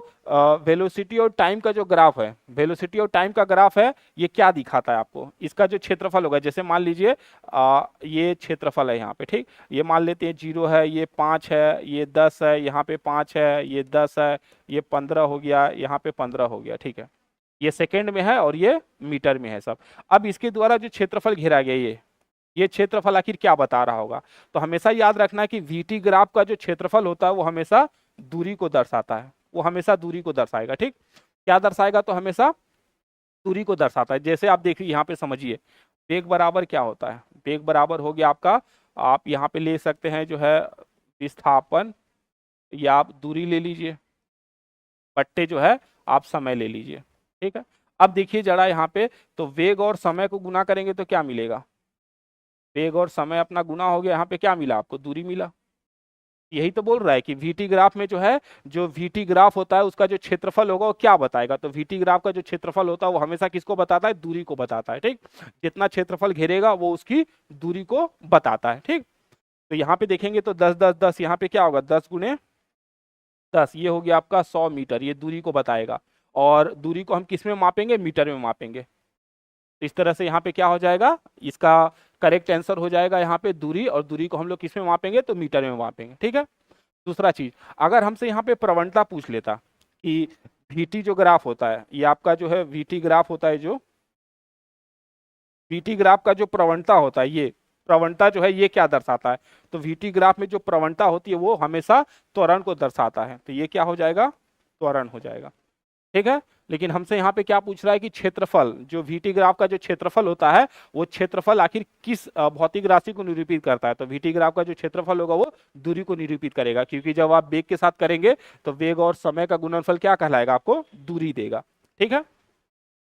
वेलोसिटी और टाइम का जो ग्राफ है, वेलोसिटी और टाइम का ग्राफ है, ये क्या दिखाता है आपको, इसका जो क्षेत्रफल होगा, जैसे मान लीजिए ये क्षेत्रफल है यहाँ पे, ठीक, ये मान लेते हैं 0 है, ये 5 है, ये 10 है, यहाँ पे 5 है, ये 10 है, ये 15 हो गया, यहाँ पे 15 हो गया, ठीक है। ये सेकेंड में है और ये मीटर में है सब। अब इसके द्वारा जो क्षेत्रफल घेरा गया, ये क्षेत्रफल आखिर क्या बता रहा होगा। तो हमेशा याद रखना कि वीटी ग्राफ का जो क्षेत्रफल होता है वो हमेशा दूरी को दर्शाता है, वो हमेशा दूरी को दर्शाएगा, ठीक। क्या दर्शाएगा, तो हमेशा दूरी को दर्शाता है। जैसे आप देखिए यहाँ पे समझिए, वेग बराबर क्या होता है, वेग बराबर हो गया आपका, आप यहाँ पे ले सकते हैं जो है विस्थापन, या आप दूरी ले लीजिए, बट्टे जो है आप समय ले लीजिए, ठीक है। अब देखिए जरा यहाँ पे, तो वेग और समय को गुना करेंगे तो क्या मिलेगा, वेग और समय अपना गुना हो गया, यहाँ पे क्या मिला आपको, दूरी मिला। यही तो बोल रहा है कि वीटी ग्राफ में जो है, जो वीटी ग्राफ होता है उसका जो क्षेत्रफल होगा वो क्या बताएगा, तो वीटी ग्राफ का जो क्षेत्रफल होता है वो हमेशा किसको बताता है, दूरी को बताता है। ठीक, जितना क्षेत्रफल घेरेगा वो उसकी दूरी को बताता है। ठीक, तो यहाँ पे देखेंगे तो 10 10 10, यहाँ पे क्या होगा, 10 गुने 10, ये हो गया आपका 100 मीटर, ये दूरी को बताएगा। और दूरी को हम किस में मापेंगे, मीटर में मापेंगे। तो इस तरह से यहाँ पे क्या हो जाएगा, इसका करेक्ट आंसर हो जाएगा यहाँ पे दूरी, और दूरी को हम लोग किस में मापेंगे, तो मीटर में मापेंगे। ठीक है। दूसरा चीज, अगर हमसे यहाँ पे प्रवणता पूछ लेता कि वीटी जो ग्राफ होता है, ये आपका जो है वीटी ग्राफ होता है, जो वीटी ग्राफ का जो प्रवणता होता है, ये प्रवणता जो है ये क्या दर्शाता है, तो वीटी ग्राफ में जो प्रवणता होती है वो हमेशा त्वरण को दर्शाता है, तो ये क्या हो जाएगा, त्वरण हो जाएगा। ठीक है। लेकिन हमसे यहाँ पे क्या पूछ रहा है कि क्षेत्रफल, जो वीटी ग्राफ का जो क्षेत्रफल होता है वो क्षेत्रफल आखिर किस भौतिक राशि को निरूपित करता है, तो वीटी ग्राफ का जो क्षेत्रफल होगा वो दूरी को निरूपित करेगा, क्योंकि जब आप वेग के साथ करेंगे तो वेग और समय का गुणनफल क्या कहलाएगा, आपको दूरी देगा। ठीक है।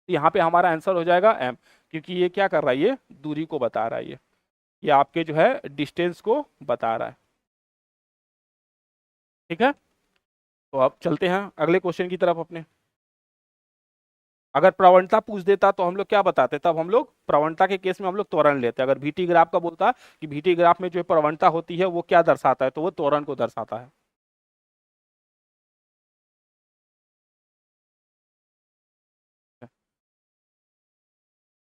यहाँ पे हमारा आंसर हो जाएगा एम, क्योंकि ये क्या कर रहा है, ये दूरी को बता रहा है, ये आपके जो है डिस्टेंस को बता रहा है। ठीक है। तो अब चलते हैं अगले क्वेश्चन की तरफ अपने। अगर प्रवणता पूछ देता तो हम लोग क्या बताते, तब हम लोग प्रवणता के केस में हम लोग त्वरण लेते। अगर वीटी ग्राफ का बोलता कि वीटी ग्राफ में जो प्रवणता होती है वो क्या दर्शाता है, तो वो त्वरण को दर्शाता है।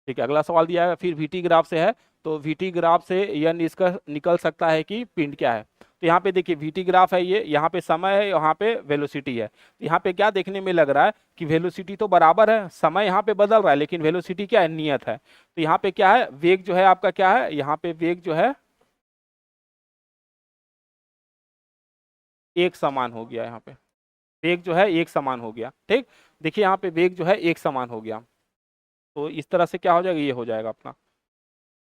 ठीक है, अगला सवाल दिया है फिर वीटी ग्राफ से है, तो वीटी ग्राफ से यह निष्कर्ष निकल सकता है कि पिंड क्या है। तो यहाँ पे देखिए वीटी ग्राफ है, ये यहाँ पे समय है, यहाँ पे वेलोसिटी है। तो यहाँ पे क्या देखने में लग रहा है कि वेलोसिटी तो बराबर है, समय यहाँ पे बदल रहा है, लेकिन वेलोसिटी क्या है, नियत है। तो यहाँ पे क्या है, वेग जो है आपका क्या है, यहाँ पे वेग जो है एक समान हो गया, यहाँ पे वेग जो है एक समान हो गया। ठीक, देखिए यहाँ पे वेग जो है एक समान हो गया, तो इस तरह से क्या हो जाएगा, ये हो जाएगा अपना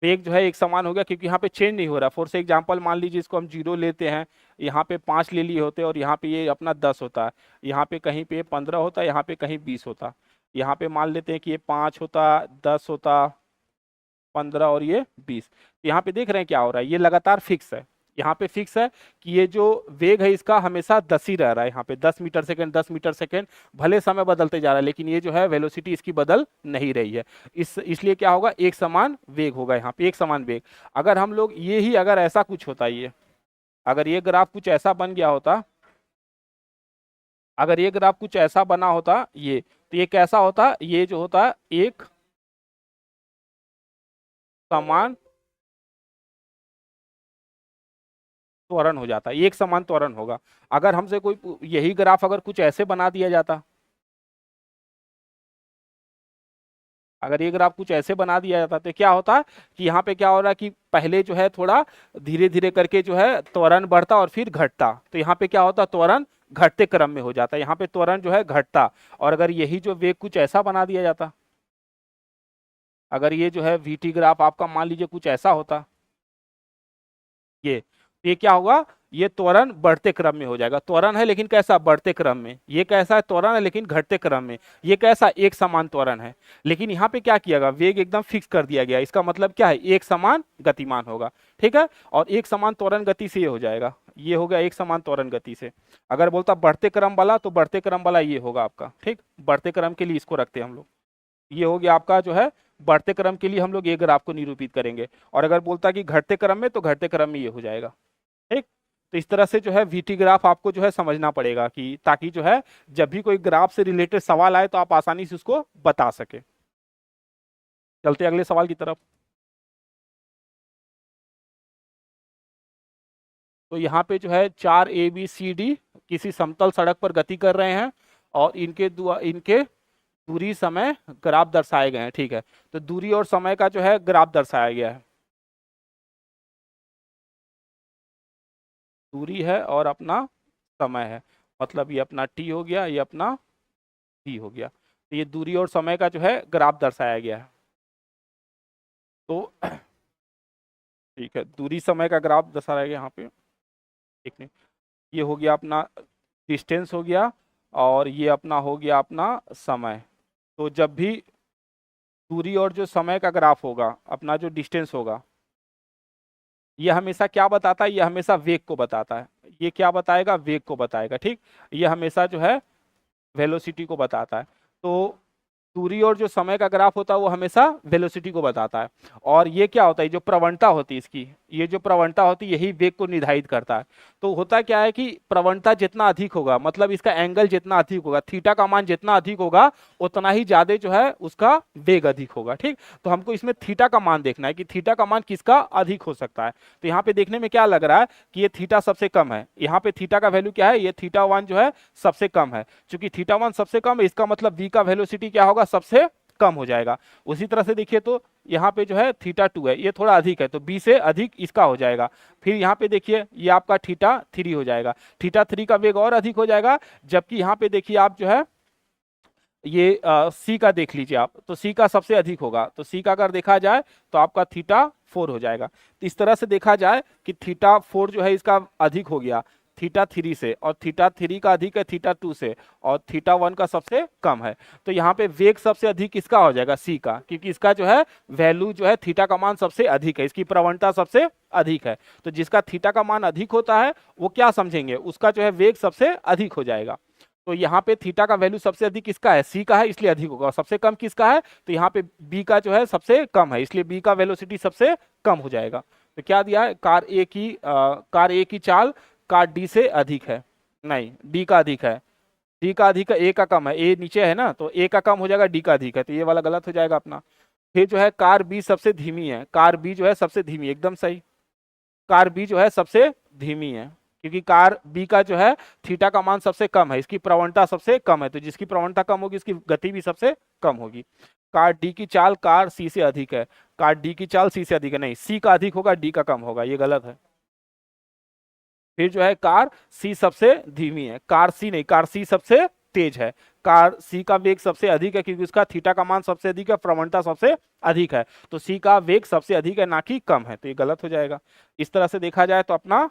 वेग जो है एक समान हो गया, क्योंकि यहाँ पे चेंज नहीं हो रहा। फॉर से एग्जाम्पल मान लीजिए इसको हम 0 लेते हैं, यहाँ पे 5 ले लिए होते और यहाँ पे ये अपना 10 होता है, यहाँ पे कहीं पे 15 होता, यहाँ पे कहीं 20 होता, यहाँ पे मान लेते हैं कि ये 5 होता, 10 होता, 15 और ये 20। यहाँ पे देख रहे हैं क्या हो रहा है, ये लगातार फिक्स है, यहाँ पे फिक्स है कि ये जो वेग है इसका हमेशा 10 ही रह रहा है, यहाँ पे 10 मीटर सेकेंड 10 मीटर सेकेंड, भले समय बदलते जा रहा है लेकिन ये जो है वेलोसिटी इसकी बदल नहीं रही है। इसलिए क्या होगा, एक समान वेग होगा, यहाँ पे एक समान वेग। अगर हम लोग ये ही अगर ऐसा कुछ होता, ये अगर ये ग्राफ कुछ ऐसा बन गया होता, अगर ये ग्राफ कुछ ऐसा बना होता ये, तो ये कैसा होता, ये जो होता एक समान त्वरण हो जाता, एक समान त्वरण होगा। अगर हमसे कोई यही ग्राफ अगर कुछ ऐसे बना दिया जाता, अगर ये ग्राफ कुछ ऐसे बना दिया जाता तो क्या होता कि यहाँ पे क्या हो रहा है कि पहले जो है थोड़ा धीरे धीरे करके जो है त्वरण बढ़ता और फिर घटता, तो यहाँ पे क्या होता, त्वरण घटते क्रम में हो जाता, यहाँ पे त्वरण जो है घटता। और अगर यही जो वेग कुछ ऐसा बना दिया जाता, अगर ये जो है वीटी ग्राफ आपका मान लीजिए कुछ ऐसा होता, ये क्या होगा, ये त्वरण बढ़ते क्रम में हो जाएगा। त्वरण है लेकिन कैसा, बढ़ते क्रम में। ये कैसा है, त्वरण है लेकिन घटते क्रम में। ये कैसा, एक समान त्वरण है। लेकिन यहाँ पे क्या किया गया, वेग एकदम फिक्स कर दिया गया, इसका मतलब क्या है, एक समान गतिमान होगा। ठीक है, और एक समान त्वरण गति से ये हो जाएगा, ये हो गया एक समान त्वरण गति से। अगर बोलता बढ़ते क्रम वाला, तो बढ़ते क्रम वाला ये होगा आपका। ठीक, बढ़ते क्रम के लिए इसको रखते हैं हम लोग, ये हो गया आपका जो है बढ़ते क्रम के लिए हम लोग ये ग्राफ को निरूपित करेंगे। और अगर बोलता कि घटते क्रम में, तो घटते क्रम में ये हो जाएगा। ठीक, तो इस तरह से जो है वीटी ग्राफ आपको जो है समझना पड़ेगा, कि ताकि जो है जब भी कोई ग्राफ से रिलेटेड सवाल आए तो आप आसानी से उसको बता सके। चलते अगले सवाल की तरफ। तो यहाँ पे जो है 4 ABCD किसी समतल सड़क पर गति कर रहे हैं, और इनके दूरी समय ग्राफ दर्शाए गए हैं। ठीक है, तो दूरी और समय का जो है ग्राफ दर्शाया गया है, दूरी है और अपना समय है, मतलब ये अपना t हो गया, ये अपना t हो गया। तो ये दूरी और समय का जो है ग्राफ दर्शाया गया है। तो ठीक है, दूरी समय का ग्राफ दर्शाया गया यहाँ पे। ठीक नहीं, ये हो गया अपना डिस्टेंस हो गया, और ये अपना हो गया अपना समय। तो जब भी दूरी और जो समय का ग्राफ होगा, अपना जो डिस्टेंस होगा, ये हमेशा क्या बताता है, ये हमेशा वेग को बताता है। ये क्या बताएगा, वेग को बताएगा, ठीक। ये हमेशा जो है वेलोसिटी को बताता है। तो दूरी और जो समय का ग्राफ होता है वो हमेशा वेलोसिटी को बताता है। और ये क्या होता है, जो प्रवणता होती है इसकी, ये जो प्रवणता होती है यही वेग को निर्धारित करता है। तो होता क्या है कि प्रवणता जितना अधिक होगा, मतलब इसका एंगल जितना अधिक होगा, थीटा का मान जितना अधिक होगा, उतना ही ज्यादा जो है उसका वेग अधिक होगा, ठीक। तो हमको इसमें थीटा का मान देखना है कि थीटा का मान किसका अधिक हो सकता है। तो यहाँ पे देखने में क्या लग रहा है कि ये थीटा सबसे कम है। यहाँ पे थीटा का वैल्यू क्या है, ये थीटा वन जो है सबसे कम है। चूंकि थीटा वन सबसे कम है, इसका मतलब v का वेलोसिटी क्या होगा, सबसे कम हो जाएगा। उसी तरह से देखिए तो यहाँ पे जो है थीटा टू है, ये थोड़ा अधिक है, तो b से अधिक इसका हो जाएगा। फिर यहाँ पे देखिए ये आपका थीटा थ्री हो जाएगा, थीटा थ्री का वेग और अधिक हो जाएगा। जबकि यहाँ पे देखिए आप जो है ये सी का देख लीजिए आप, तो सी का सबसे अधिक होगा, तो सी का अगर देखा जाए तो आपका थीटा फोर हो जाएगा। तो इस तरह से देखा जाए कि थीटा फोर जो है इसका अधिक हो गया थीटा थ्री से, और थीटा थ्री का अधिक है थीटा टू से, और थीटा वन का सबसे कम है। तो यहाँ पे वेग सबसे अधिक इसका हो जाएगा, सी का, क्योंकि इसका जो है वैल्यू जो है थीटा का मान सबसे अधिक है, इसकी प्रवणता सबसे अधिक है। तो जिसका थीटा का मान अधिक होता है वो क्या समझेंगे, उसका जो है वेग सबसे अधिक हो जाएगा। तो यहाँ पे थीटा का वैल्यू सबसे अधिक किसका है, सी का है, इसलिए अधिक होगा। और सबसे कम किसका है, तो यहाँ पे बी का जो है सबसे कम है, इसलिए बी का वेलोसिटी सबसे कम हो जाएगा। तो क्या दिया है, कार ए की चाल कार डी से अधिक है, नहीं डी का अधिक है, डी का अधिक है, ए का कम है, ए नीचे है ना, तो ए का कम हो जाएगा, डी का अधिक है, तो ये वाला गलत हो जाएगा अपना। फिर जो है कार बी सबसे धीमी है, कार बी जो है सबसे धीमी, एकदम सही, कार बी जो है सबसे धीमी है, क्योंकि कार बी का जो है थीटा का मान सबसे कम है, इसकी प्रवणता सबसे कम है, तो जिसकी प्रवणता कम होगी उसकी गति भी सबसे कम होगी। कार डी की चाल कार सी से अधिक है, कार डी की चाल सी से अधिक है, नहीं सी का अधिक होगा डी का कम होगा, ये गलत है। फिर जो है कार सी सबसे धीमी है, कार सी नहीं, कार सी सबसे तेज है, कार सी का वेग सबसे अधिक है क्योंकि उसका थीटा का मान सबसे अधिक है, प्रवणता सबसे अधिक है, तो सी का वेग सबसे अधिक है ना कि कम है, तो ये गलत हो जाएगा। इस तरह से देखा जाए तो अपना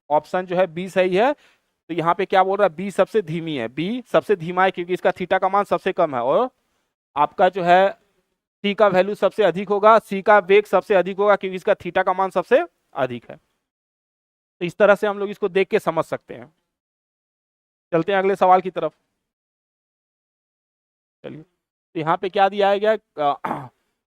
ऑप्शन जो है बी सही है। तो यहाँ पे क्या बोल रहा है, बी सबसे धीमी है, बी सबसे धीमा है क्योंकि इसका थीटा का मान सबसे कम है, और आपका जो है सी का वैल्यू सबसे अधिक होगा, सी का वेग सबसे अधिक होगा क्योंकि इसका थीटा का मान सबसे अधिक है। तो इस तरह से हम लोग इसको देख के समझ सकते हैं। चलते हैं अगले सवाल की तरफ। चलिए, तो यहाँ पे क्या दिया गया,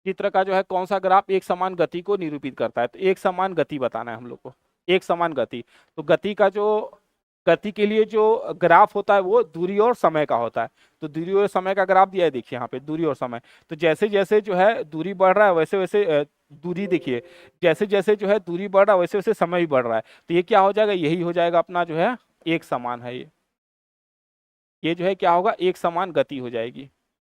चित्र का जो है कौन सा ग्राफ एक समान गति को निरूपित करता है, तो एक समान गति बताना है हम लोग को, एक समान गति। तो गति का जो गति के लिए जो ग्राफ होता है वो दूरी और समय का होता है। तो दूरी और समय का ग्राफ दिया है, देखिए यहाँ पे दूरी और समय। तो जैसे जैसे जो है दूरी बढ़ रहा है वैसे वैसे दूरी देखिए, जैसे जैसे जो है दूरी बढ़ रहा है वैसे वैसे समय भी बढ़ रहा है, तो ये क्या हो जाएगा, यही हो जाएगा अपना जो है एक समान है। ये जो है क्या होगा, एक समान गति हो जाएगी,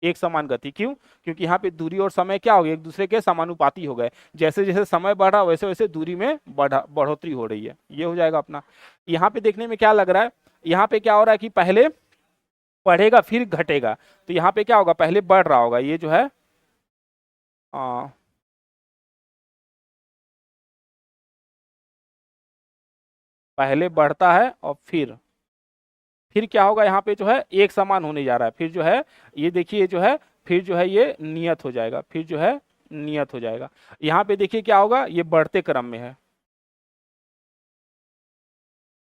एक समान गति। क्यों, क्योंकि यहाँ पे दूरी और समय क्या हो गए, एक दूसरे के समानुपाती हो गए, जैसे जैसे समय बढ़ रहा वैसे वैसे दूरी में बढ़ोतरी हो रही है, ये हो जाएगा अपना। यहाँ पे देखने में क्या लग रहा है, यहाँ पे क्या हो रहा है कि पहले बढ़ेगा फिर घटेगा, तो यहाँ पे क्या होगा, पहले बढ़ रहा होगा, ये जो है पहले बढ़ता है और फिर क्या होगा, यहाँ पे जो है एक समान होने जा रहा है, फिर जो है ये देखिए जो है फिर जो है ये नियत हो जाएगा, फिर जो है नियत हो जाएगा। यहाँ पे देखिए क्या होगा, ये बढ़ते क्रम में है,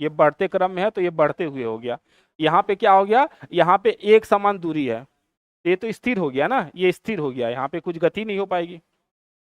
ये बढ़ते क्रम में है तो ये बढ़ते हुए हो गया। यहाँ पे क्या हो गया, यहाँ पे एक समान दूरी है, ये तो स्थिर हो गया ना, ये स्थिर हो गया, यहाँ पे कुछ गति नहीं हो पाएगी,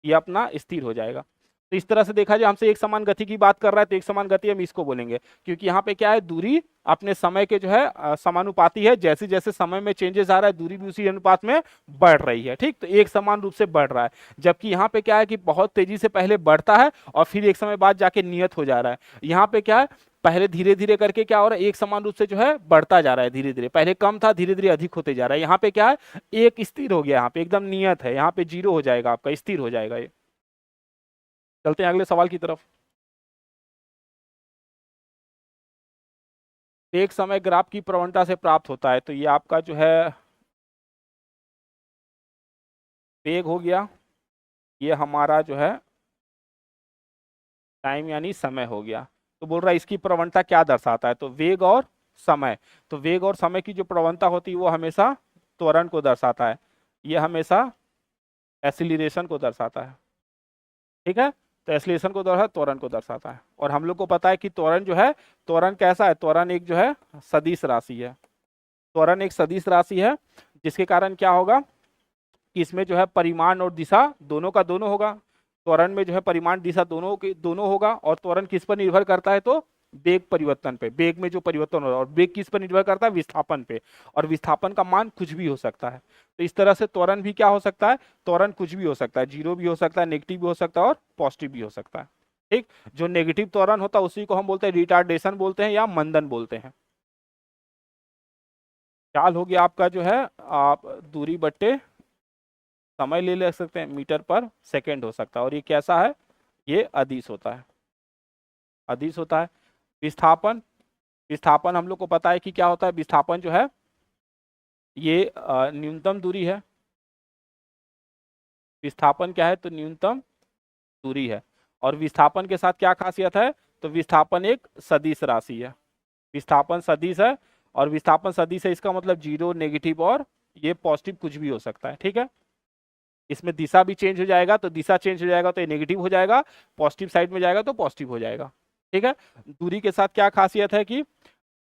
ये अपना स्थिर हो जाएगा। तो इस तरह से देखा जाए हमसे एक समान गति की बात कर रहा है, तो एक समान गति हम इसको बोलेंगे, क्योंकि यहाँ पे क्या है, दूरी अपने समय के जो है समानुपाती है, जैसे जैसे समय में चेंजेस आ रहा है दूरी भी उसी अनुपात में बढ़ रही है, ठीक। तो एक समान रूप से बढ़ रहा है, जबकि यहाँ पे क्या है कि बहुत तेजी से पहले बढ़ता है और फिर एक समय बाद जाके नियत हो जा रहा है। यहाँ पे क्या है, पहले धीरे धीरे करके क्या हो रहा है, एक समान रूप से जो है बढ़ता जा रहा है धीरे धीरे, पहले कम था धीरे धीरे अधिक होते जा रहा है। यहाँ पे क्या है, एक स्थिर हो गया, यहाँ पे एकदम नियत है, यहाँ पे जीरो हो जाएगा आपका, स्थिर हो जाएगा ये। चलते हैं अगले सवाल की तरफ। एक समय ग्राफ की प्रवणता से प्राप्त होता है, तो ये आपका जो है वेग हो गया, ये हमारा जो है टाइम यानी समय हो गया। तो बोल रहा है इसकी प्रवणता क्या दर्शाता है, तो वेग और समय। तो वेग और समय की जो प्रवणता होती है वो हमेशा त्वरण को दर्शाता है। ये हमेशा एक्सीलरेशन को दर्शाता है, ठीक है। तो एक्सीलरेशन को दर्शाता है, त्वरण को दर्शाता है। और हम लोग को पता है कि त्वरण जो है, त्वरण कैसा है, त्वरण एक जो है सदिश राशि है। त्वरण एक सदिश राशि है, जिसके कारण क्या होगा कि इसमें जो है परिमाण और दिशा दोनों का दोनों होगा। त्वरण में जो है परिमाण दिशा दोनों के दोनों होगा। और त्वरण किस पर निर्भर करता है, तो वेग परिवर्तन पे, वेग में जो परिवर्तन हो रहा है। और वेग किस पर निर्भर करता है, विस्थापन पे। और विस्थापन का मान कुछ भी हो सकता है। तो इस तरह से त्वरण भी क्या हो सकता है, त्वरण कुछ भी हो सकता है, जीरो भी हो सकता है, नेगेटिव भी हो सकता है और पॉजिटिव भी हो सकता है, ठीक। जो नेगेटिव त्वरण होता है उसी को हम बोलते हैं रिटार्डेशन बोलते हैं या मंदन बोलते हैं। चाल हो गया आपका जो है, आप दूरी बट्टे समय ले सकते हैं, मीटर पर सेकेंड हो सकता है। और ये कैसा है, ये अदिश होता है, अदिश होता है। विस्थापन, विस्थापन हम लोग को पता है कि क्या होता है, विस्थापन जो है ये न्यूनतम दूरी है। विस्थापन क्या है, तो न्यूनतम दूरी है। और विस्थापन के साथ क्या खासियत है, तो विस्थापन एक सदिश राशि है। विस्थापन सदिश है, और विस्थापन सदिश है इसका मतलब जीरो, नेगेटिव और ये पॉजिटिव कुछ भी हो सकता है, ठीक है। इसमें दिशा भी चेंज हो जाएगा, तो दिशा चेंज हो जाएगा तो ये नेगेटिव हो जाएगा, पॉजिटिव साइड में जाएगा तो पॉजिटिव हो जाएगा, ठीक है। दूरी के साथ क्या खासियत है कि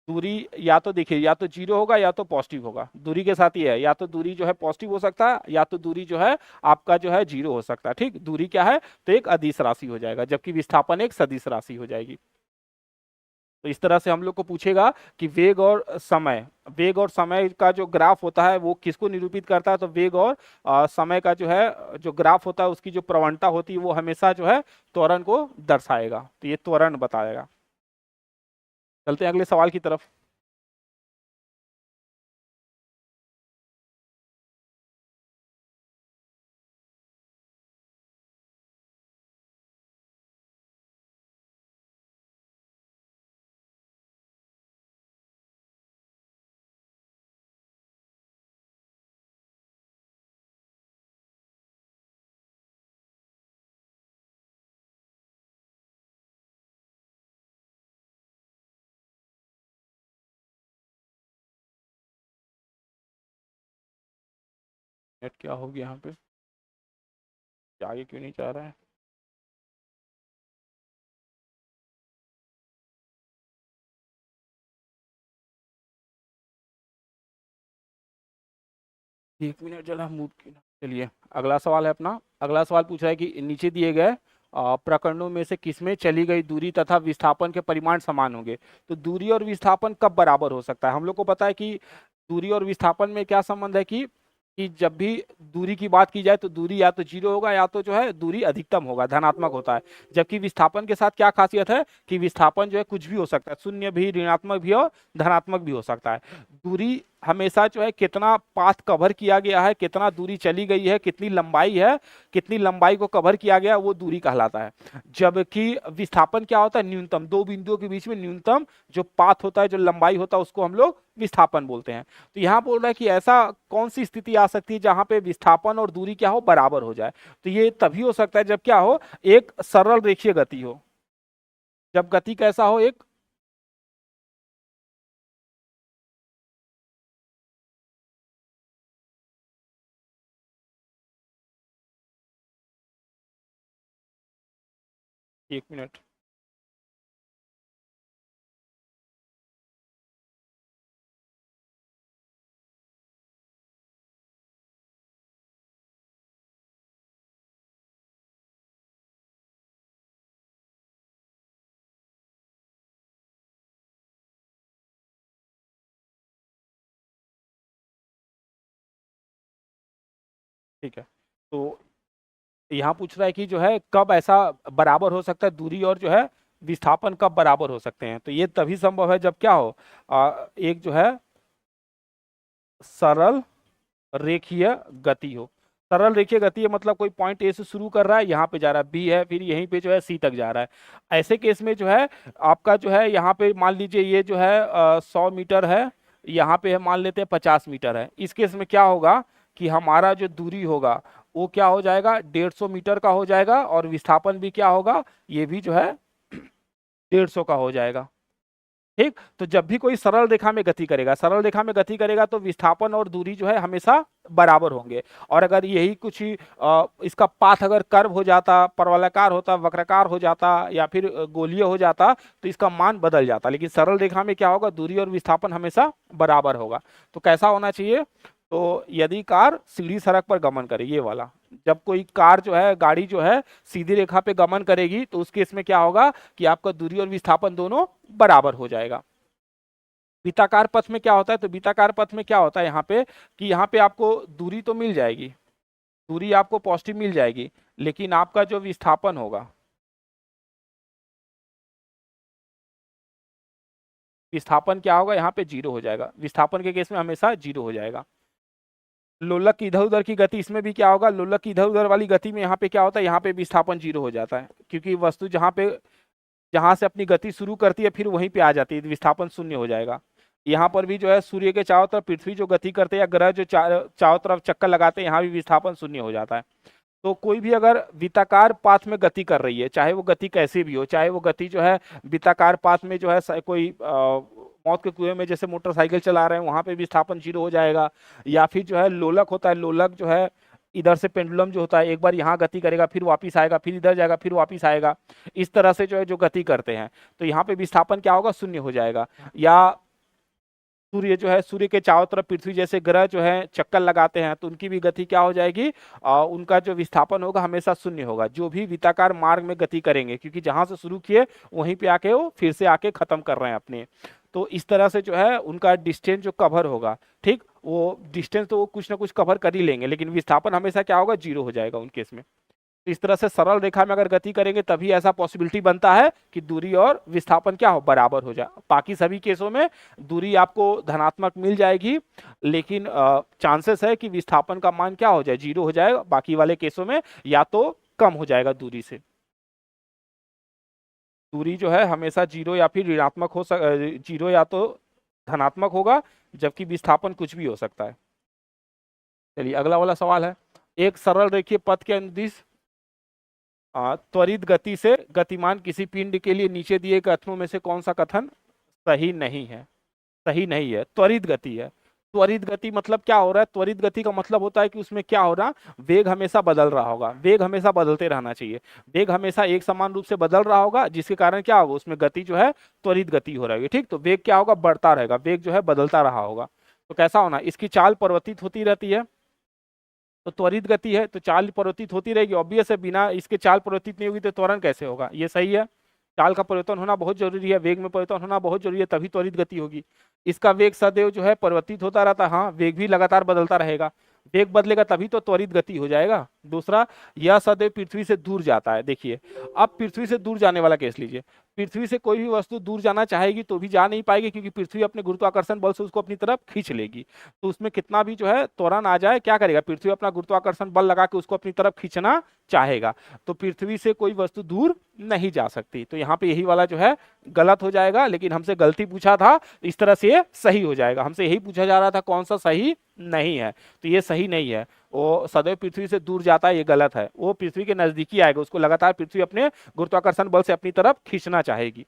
दूरी या तो देखिए या तो जीरो होगा या तो पॉजिटिव होगा। दूरी के साथ ये है, या तो दूरी जो है पॉजिटिव हो सकता है या तो दूरी जो है आपका जो है जीरो हो सकता है, ठीक। दूरी क्या है, तो एक अदिश राशि हो जाएगा, जबकि विस्थापन एक सदिश राशि हो जाएगी। तो इस तरह से हम लोग को पूछेगा कि वेग और समय, वेग और समय का जो ग्राफ होता है वो किसको निरूपित करता है, तो वेग और समय का जो है जो ग्राफ होता है उसकी जो प्रवणता होती है वो हमेशा जो है त्वरण को दर्शाएगा। तो ये त्वरण बताएगा। चलते हैं अगले सवाल की तरफ। नेट क्या होगी यहाँ पे, आगे क्यों नहीं जा रहा है। एक मिनट जरा मूव की। चलिए अगला सवाल है अपना। अगला सवाल पूछ रहा है कि नीचे दिए गए प्रकरणों में से किसमें चली गई दूरी तथा विस्थापन के परिमाण समान होंगे। तो दूरी और विस्थापन कब बराबर हो सकता है, हम लोग को पता है कि दूरी और विस्थापन में क्या संबंध है कि जब भी दूरी की बात की जाए तो दूरी या तो जीरो होगा या तो जो है दूरी अधिकतम होगा, धनात्मक होता है। जबकि विस्थापन के साथ क्या खासियत है कि विस्थापन जो है कुछ भी हो सकता है, शून्य भी, ऋणात्मक भी और धनात्मक भी हो सकता है। दूरी हमेशा जो है कितना पाथ कवर किया गया है, कितना दूरी चली गई है, कितनी लंबाई है, कितनी लंबाई को कवर किया गया वो दूरी कहलाता है। जबकि विस्थापन क्या होता है, न्यूनतम, दो बिंदुओं के बीच में न्यूनतम जो पाथ होता है, जो लंबाई होता है उसको हम लोग विस्थापन बोलते हैं। तो यहाँ बोल रहा है कि ऐसा कौन सी स्थिति आ सकती है जहां पे विस्थापन और दूरी क्या हो, बराबर हो जाए। तो ये तभी हो सकता है जब क्या हो, एक सरल रेखीय गति हो। जब गति कैसा हो, एक एक मिनट। ठीक है, तो यहाँ पूछ रहा है कि जो है कब ऐसा बराबर हो सकता है, दूरी और जो है विस्थापन कब बराबर हो सकते हैं। तो ये तभी संभव है जब क्या हो, एक जो है सरल रेखीय गति हो। सरल रेखीय गति है मतलब कोई पॉइंट ए से शुरू कर रहा है, यहाँ पे जा रहा है, बी है, फिर यहीं पे जो है सी तक जा रहा है। ऐसे केस में जो है आपका जो है यहाँ पे मान लीजिए ये जो है 100 मीटर है, यहाँ पे मान लेते हैं 50 मीटर है। इस केस में क्या होगा कि हमारा जो दूरी होगा वो क्या हो जाएगा, 150 मीटर का हो जाएगा। और विस्थापन भी क्या होगा, ये भी जो है 150 का हो जाएगा, ठीक। तो जब भी कोई सरल रेखा में गति करेगा, सरल रेखा में गति करेगा तो विस्थापन और दूरी जो है हमेशा बराबर होंगे। और अगर यही कुछ ही इसका पाथ अगर कर्व हो जाता, परवलयाकार होता, वक्राकार हो जाता या फिर गोलीय हो जाता तो इसका मान बदल जाता। लेकिन सरल रेखा में क्या होगा, दूरी और विस्थापन हमेशा बराबर होगा। तो कैसा होना चाहिए, तो यदि कार सीधी सड़क पर गमन करे, ये वाला, जब कोई कार जो है, गाड़ी जो है सीधी रेखा पे गमन करेगी तो उस केस में क्या होगा कि आपका दूरी और विस्थापन दोनों बराबर हो जाएगा। वृत्ताकार पथ में क्या होता है, तो वृत्ताकार पथ में क्या होता है यहाँ पे कि यहाँ पे आपको दूरी तो मिल जाएगी, दूरी आपको पॉजिटिव मिल जाएगी, लेकिन आपका जो विस्थापन होगा, विस्थापन क्या होगा यहाँ पे जीरो हो जाएगा। विस्थापन के केस में हमेशा जीरो हो जाएगा। लोलक की इधर उधर की गति, इसमें भी क्या होगा, लोलक की इधर उधर वाली गति में यहाँ पे क्या होता है, यहाँ पे विस्थापन जीरो हो जाता है, क्योंकि वस्तु जहां से अपनी गति शुरू करती है फिर वहीं पे आ जाती है, विस्थापन शून्य हो जाएगा। यहाँ पर भी जो है सूर्य के चारों तरफ पृथ्वी जो गति करते हैं या ग्रह जो चारों तरफ चक्कर लगाते हैं, यहाँ भी विस्थापन शून्य हो जाता है। तो कोई भी अगर वृत्ताकार पाथ में गति कर रही है, चाहे वो गति कैसी भी हो, चाहे वो गति जो है वृत्ताकार पाथ में जो है कोई मौत के कुएं में जैसे मोटरसाइकिल चला रहे हैं वहां पे विस्थापन जीरो हो जाएगा, या फिर जो है लोलक होता है, लोलक जो है इधर से पेंडुलम जो होता है एक बार यहाँ गति करेगा फिर वापिस आएगा, फिर इधर जाएगा फिर वापिस आएगा, इस तरह से जो है जो गति करते हैं तो यहाँ पे विस्थापन क्या होगा, शून्य हो जाएगा। या सूर्य जो है, सूर्य के चारों तरफ पृथ्वी जैसे ग्रह जो है चक्कर लगाते हैं तो उनकी भी गति क्या हो जाएगी, उनका जो विस्थापन होगा हमेशा शून्य होगा, जो भी वृत्ताकार मार्ग में गति करेंगे, क्योंकि जहां से शुरू किए वहीं पे आके वो फिर से आके खत्म कर रहे हैं अपने। तो इस तरह से जो है उनका डिस्टेंस जो कवर होगा, ठीक, वो डिस्टेंस तो वो कुछ ना कुछ कवर कर ही लेंगे, लेकिन विस्थापन हमेशा क्या होगा, जीरो हो जाएगा उनके इसमें। तो इस तरह से सरल रेखा में अगर गति करेंगे तभी ऐसा पॉसिबिलिटी बनता है कि दूरी और विस्थापन क्या हो, बराबर हो जाए। बाकी सभी केसों में दूरी आपको धनात्मक मिल जाएगी, लेकिन चांसेस है कि विस्थापन का मान क्या हो जाए, जीरो हो जाएगा। बाकी वाले केसों में या तो कम हो जाएगा दूरी से, दूरी जो है हमेशा जीरो या फिर ऋणात्मक हो जीरो या तो धनात्मक होगा, जबकि विस्थापन कुछ भी हो सकता है। चलिए अगला वाला सवाल है, एक सरल रेखीय पथ के अनुदिश त्वरित गति से गतिमान किसी पिंड के लिए नीचे दिए कथनों में से कौन सा कथन सही नहीं है, सही नहीं है। त्वरित गति है, त्वरित गति मतलब क्या हो रहा है, त्वरित गति का मतलब होता है कि उसमें क्या हो रहा, वेग हमेशा बदल रहा होगा, वेग हमेशा बदलते रहना चाहिए, वेग हमेशा एक समान रूप से बदल रहा होगा, जिसके कारण क्या होगा, उसमें गति जो है त्वरित गति हो रही है, ठीक। तो वेग क्या होगा, बढ़ता रहेगा, वेग जो है बदलता रहा होगा। तो कैसा होना, इसकी चाल परिवर्तित होती रहती है, तो त्वरित गति है तो चाल परिवर्तित होती रहेगी, ऑब्वियस है, बिना इसके चाल परिवर्तित नहीं होगी तो त्वरण कैसे होगा, ये सही है। चाल का परिवर्तन होना बहुत जरूरी है, वेग में परिवर्तन होना बहुत जरूरी है, तभी त्वरित गति होगी। इसका वेग सदैव जो है परिवर्तित होता रहता है, हाँ वेग भी लगातार बदलता रहेगा, वेग बदलेगा तभी तो त्वरित गति हो जाएगा। दूसरा, यह सदैव पृथ्वी से दूर जाता है। देखिए अब पृथ्वी से दूर जाने वाला केस लीजिए, पृथ्वी से कोई भी वस्तु दूर जाना चाहेगी तो भी जा नहीं पाएगी, क्योंकि पृथ्वी अपने गुरुत्वाकर्षण बल से उसको अपनी तरफ खींच लेगी। तो उसमें कितना भी जो है त्वरण आ जाए, क्या करेगा, पृथ्वी अपना गुरुत्वाकर्षण बल लगा के उसको अपनी तरफ खींचना चाहेगा, तो पृथ्वी से कोई वस्तु दूर नहीं जा सकती। तो यहाँ पे यही वाला जो है गलत हो जाएगा, लेकिन हमसे गलती पूछा था, इस तरह से सही हो जाएगा। हमसे यही पूछा जा रहा था कौन सा सही नहीं है, तो ये सही नहीं है, वो सदैव पृथ्वी से दूर जाता है, ये गलत है, वो पृथ्वी के नजदीकी आएगा, उसको लगातार पृथ्वी अपने गुरुत्वाकर्षण बल से अपनी तरफ खींचना चाहेगी।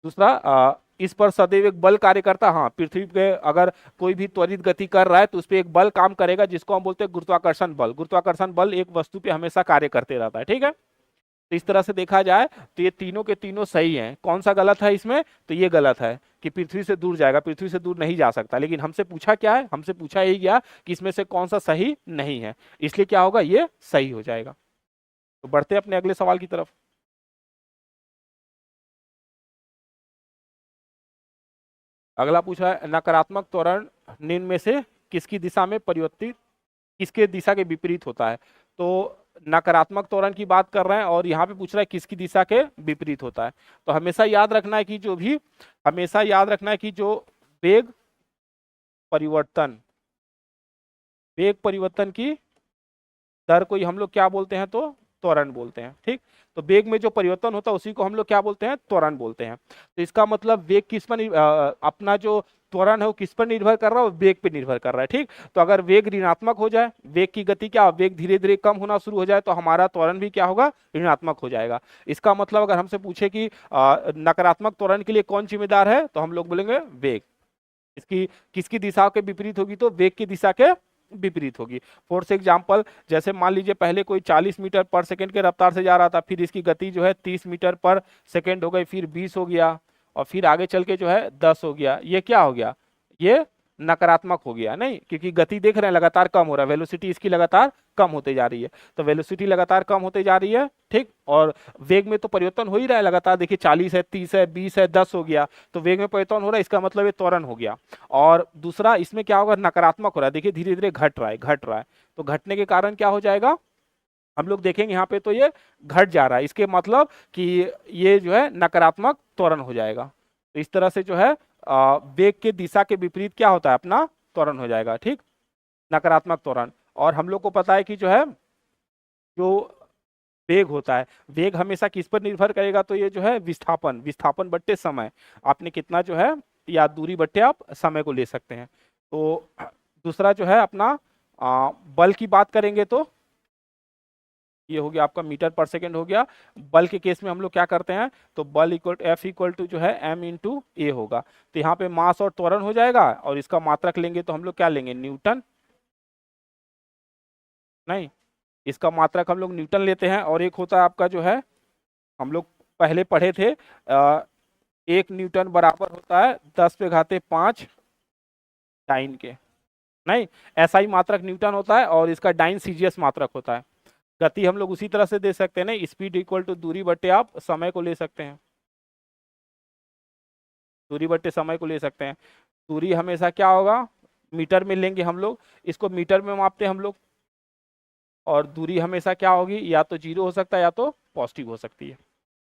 दूसरा, इस पर सदैव एक बल कार्य करता, हाँ पृथ्वी पे अगर कोई भी त्वरित गति कर रहा है तो उस पर एक बल काम करेगा, जिसको हम बोलते हैं गुरुत्वाकर्षण बल। गुरुत्वाकर्षण बल एक वस्तु पे हमेशा कार्य करते रहता है, ठीक है। तो इस तरह से देखा जाए तो ये तीनों के तीनों सही हैं। कौन सा गलत है इसमें, तो ये गलत है कि पृथ्वी से दूर जाएगा, पृथ्वी से दूर नहीं जा सकता। लेकिन हमसे पूछा क्या है, हमसे पूछा यही गया कि इसमें से कौन सा सही नहीं है, इसलिए क्या होगा, ये सही हो जाएगा। तो बढ़ते अपने अगले सवाल की तरफ। अगला पूछा है, नकारात्मक त्वरण निम्न में से किसकी दिशा में परिवर्तित, किसके दिशा के विपरीत होता है। तो नकारात्मक त्वरण की बात कर रहे हैं और यहाँ पे पूछ रहा है किसकी दिशा के विपरीत होता है। तो हमेशा याद रखना है कि हमेशा याद रखना है कि जो वेग परिवर्तन, वेग परिवर्तन की दर को ही हम लोग क्या बोलते हैं, तो त्वरण बोलते हैं, ठीक। तो वेग में जो परिवर्तन होता है उसी को हम लोग क्या बोलते हैं, त्वरण बोलते हैं। तो इसका मतलब वेग किस पर अपना जो त्वरण है वो किस पर निर्भर कर रहा है, वेग पे निर्भर कर रहा है, ठीक। तो अगर वेग ऋणात्मक हो जाए, वेग की गति क्या, वेग धीरे धीरे कम होना शुरू हो जाए, तो हमारा त्वरण भी क्या होगा, ऋणात्मक हो जाएगा। इसका मतलब अगर हमसे पूछे कि नकारात्मक त्वरण के लिए कौन जिम्मेदार है, तो हम लोग बोलेंगे वेग। इसकी किसकी दिशा के विपरीत होगी, तो वेग की दिशा के विपरीत होगी। फोर्थ एग्जाम्पल, जैसे मान लीजिए पहले कोई 40 मीटर पर सेकंड के रफ्तार से जा रहा था, फिर इसकी गति जो है 30 मीटर पर सेकंड हो गई, फिर 20 हो गया, और फिर आगे चल के जो है 10 हो गया। ये क्या हो गया? ये नकारात्मक हो गया, नहीं, क्योंकि गति देख रहे हैं लगातार कम हो रहा है, वेलोसिटी इसकी लगातार कम होते जा रही है। तो वेलोसिटी लगातार कम होते जा रही है, ठीक, और वेग में तो परिवर्तन हो ही रहा है लगातार। देखिए 40 है, 30 है, 20 है, 10 हो गया, तो वेग में परिवर्तन हो रहा है, इसका मतलब ये त्वरण हो गया। और दूसरा इसमें क्या होगा? नकारात्मक हो रहा है, देखिए धीरे धीरे घट रहा है, घट रहा है। तो घटने के कारण क्या हो जाएगा? हम लोग देखेंगे यहाँ पे तो ये घट जा रहा है, इसके मतलब कि ये जो है नकारात्मक त्वरण हो जाएगा। तो इस तरह से जो है वेग के दिशा के विपरीत क्या होता है? अपना त्वरण हो जाएगा, ठीक, नकारात्मक त्वरण। और हम लोग को पता है कि जो है जो वेग होता है, वेग हमेशा किस पर निर्भर करेगा? तो ये जो है विस्थापन, विस्थापन बट्टे समय, आपने कितना जो है, या दूरी बट्टे आप समय को ले सकते हैं। तो दूसरा जो है अपना बल की बात करेंगे तो ये हो गया आपका मीटर पर सेकंड हो गया। बल के केस में हम लोग क्या करते हैं? तो बल इक्वल एफ इक्वल टू जो है एम इंटू ए होगा। तो यहाँ पे मास और त्वरण हो जाएगा, और इसका मात्रक लेंगे तो हम लोग क्या लेंगे? न्यूटन, नहीं, इसका मात्रक हम लोग न्यूटन लेते हैं। और एक होता है आपका जो है, हम लोग पहले पढ़े थे, 1 न्यूटन बराबर होता है 10⁵ डाइन के, नहीं, ऐसा ही मात्रक न्यूटन होता है, और इसका डाइन सीजीएस मात्रक होता है। गति हम लोग उसी तरह से दे सकते हैं, ना, स्पीड इक्वल टू दूरी बट्टे आप समय को ले सकते हैं, दूरी बट्टे समय को ले सकते हैं। दूरी हमेशा क्या होगा? मीटर में लेंगे हम लोग, इसको मीटर में मापते हैं हम लोग, और दूरी हमेशा क्या होगी? या तो 0 हो सकता है या तो पॉजिटिव हो सकती है,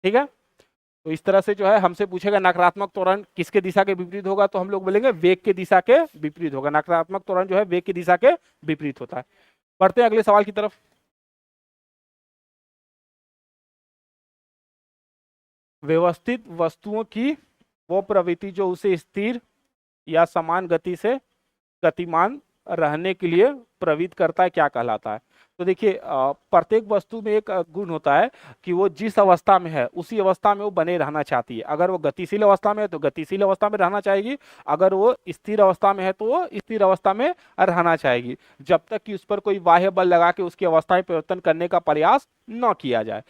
ठीक है। तो इस तरह से जो है हमसे पूछेगा नकारात्मक त्वरण किसके दिशा के विपरीत होगा, तो हम लोग बोलेंगे वेग के दिशा के विपरीत होगा। नकारात्मक त्वरण जो है वेग की दिशा के विपरीत होता है। बढ़ते हैं अगले सवाल की तरफ। व्यवस्थित वस्तुओं की वो प्रवृत्ति जो उसे स्थिर या समान गति से गतिमान रहने के लिए प्रवृत्त करता है, क्या कहलाता है? तो देखिए प्रत्येक वस्तु में एक गुण होता है कि वो जिस अवस्था में है उसी अवस्था में वो बने रहना चाहती है। अगर वो गतिशील अवस्था में है तो गतिशील अवस्था में रहना चाहेगी, अगर वो स्थिर अवस्था में है तो वो स्थिर अवस्था में रहना चाहेगी, जब तक कि उस पर कोई बाह्य बल लगा के उसकी अवस्था में परिवर्तन करने का प्रयास न किया जाए।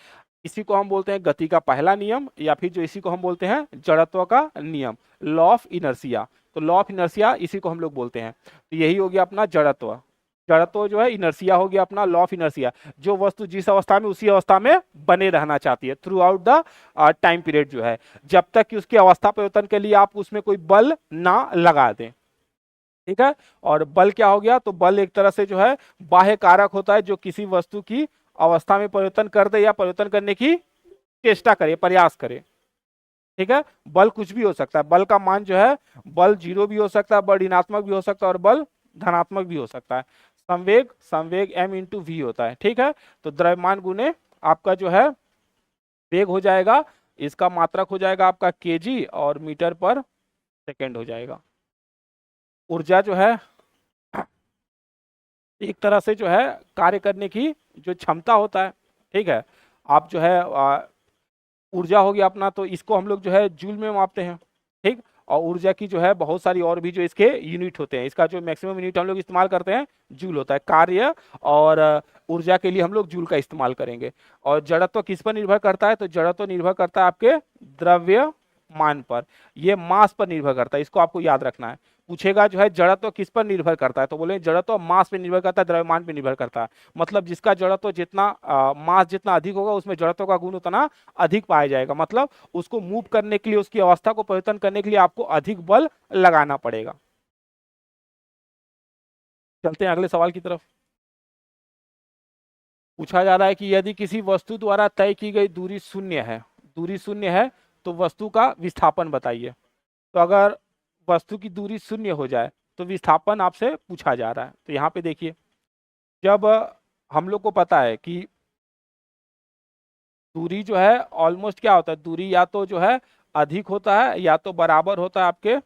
इसी को हम बोलते हैं गति का पहला नियम, या फिर जो इसी को हम बोलते हैं जड़त्व का नियम, लॉ ऑफ इनर्शिया। तो लॉ ऑफ इनर्शिया इसी को हम लोग बोलते हैं। तो यही हो गया अपना जड़त्व। जड़त्व जो है इनर्शिया हो गया अपना लॉ ऑफ इनर्शिया, जो वस्तु जिस अवस्था में उसी अवस्था में बने रहना चाहती है through out the time period, जो है जब तक कि उसकी अवस्था परिवर्तन के लिए आप उसमें कोई बल ना लगा दें, ठीक है। और बल क्या हो गया? तो बल एक तरह से जो है बाह्य कारक होता है जो किसी वस्तु की अवस्था में परिवर्तन कर दे या परिवर्तन करने की चेष्टा करे, प्रयास करे, ठीक है। बल कुछ भी हो सकता है, बल का मान जो है बल 0 भी हो सकता है, बल ऋणात्मक भी हो सकता है, और बल धनात्मक भी हो सकता है। संवेग, संवेग m इंटू वी होता है, ठीक है। तो द्रव्यमान गुने आपका जो है वेग हो जाएगा, इसका मात्रक हो जाएगा आपका केजी, और मीटर पर सेकेंड हो जाएगा। ऊर्जा जो है एक तरह से जो है कार्य करने की जो क्षमता होता है, ठीक है। आप जो है ऊर्जा हो गया अपना, तो इसको हम लोग जो है जूल में मापते हैं, ठीक। और ऊर्जा की जो है बहुत सारी और भी जो इसके यूनिट होते हैं, इसका जो मैक्सिमम यूनिट हम लोग इस्तेमाल करते हैं जूल होता है। कार्य और ऊर्जा के लिए हम लोग जूल का इस्तेमाल करेंगे। और जड़त्व किस पर निर्भर करता है? तो जड़त्व निर्भर करता है आपके द्रव्यमान पर, ये मास पर निर्भर करता है, इसको आपको याद रखना है। पूछेगा जो है जड़त्व किस पर निर्भर करता है, तो बोले जड़त्व मास पे निर्भर करता है, द्रव्यमान पे निर्भर करता है। मतलब जिसका जड़त्व जितना मास जितना अधिक होगा उसमें जड़त्व का गुण उतना अधिक पाया जाएगा। मतलब उसको मूव करने के लिए, उसकी अवस्था को परिवर्तन करने के लिए आपको अधिक बल लगाना पड़ेगा। चलते हैं अगले सवाल की तरफ। पूछा जा रहा है कि यदि किसी वस्तु द्वारा तय की गई दूरी शून्य है, दूरी शून्य है, तो वस्तु का विस्थापन बताइए। तो अगर वस्तु की दूरी शून्य हो जाए तो विस्थापन आपसे पूछा जा रहा है। तो यहाँ पे देखिए, जब हम लोग को पता है कि दूरी जो है ऑलमोस्ट क्या होता है, दूरी या तो जो है अधिक होता है या तो बराबर होता है आपके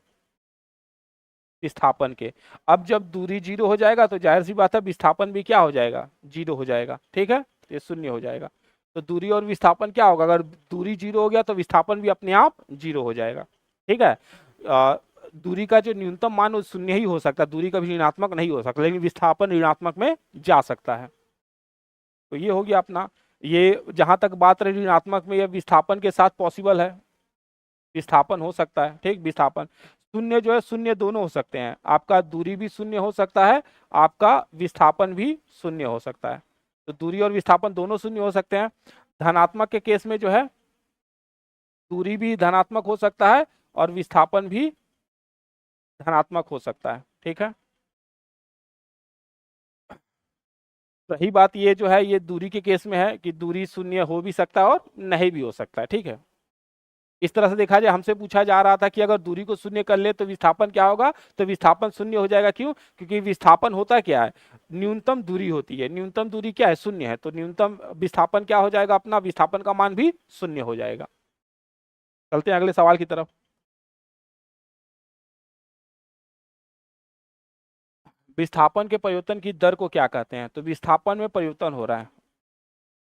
विस्थापन के। अब जब दूरी 0 हो जाएगा तो जाहिर सी बात है विस्थापन भी क्या हो जाएगा? 0 हो जाएगा, ठीक है। तो ये शून्य हो जाएगा। तो दूरी और विस्थापन क्या होगा? अगर दूरी 0 हो गया तो विस्थापन भी अपने आप 0 हो जाएगा, ठीक है। दूरी का जो न्यूनतम मान वो शून्य ही हो सकता है, दूरी कभी ऋणात्मक नहीं हो सकता, लेकिन विस्थापन ऋणात्मक में जा सकता है। तो ये हो गया अपना, ये जहां तक बात रही ऋणात्मक में, यह विस्थापन के साथ पॉसिबल है, विस्थापन हो सकता है। ठीक, विस्थापन शून्य जो है, शून्य दोनों हो सकते हैं, आपका दूरी भी शून्य हो सकता है, आपका विस्थापन भी शून्य हो सकता है। तो दूरी और विस्थापन दोनों शून्य हो सकते हैं। धनात्मक के केस में जो है दूरी भी धनात्मक हो सकता है और विस्थापन भी धनात्मक हो सकता है। ठीक है, सही बात ये जो है ये दूरी के केस में है कि दूरी शून्य हो भी सकता है और नहीं भी हो सकता है। ठीक है, इस तरह से देखा जाए, हमसे पूछा जा रहा था कि अगर दूरी को शून्य कर ले तो विस्थापन क्या होगा, तो विस्थापन शून्य हो जाएगा। क्यों? क्योंकि विस्थापन होता क्या है, न्यूनतम दूरी होती है, न्यूनतम दूरी क्या है, शून्य है, तो न्यूनतम विस्थापन क्या हो जाएगा, अपना विस्थापन का मान भी शून्य हो जाएगा। चलते हैं अगले सवाल की तरफ। विस्थापन के परिवर्तन की दर को क्या कहते हैं, तो विस्थापन में परिवर्तन हो रहा है,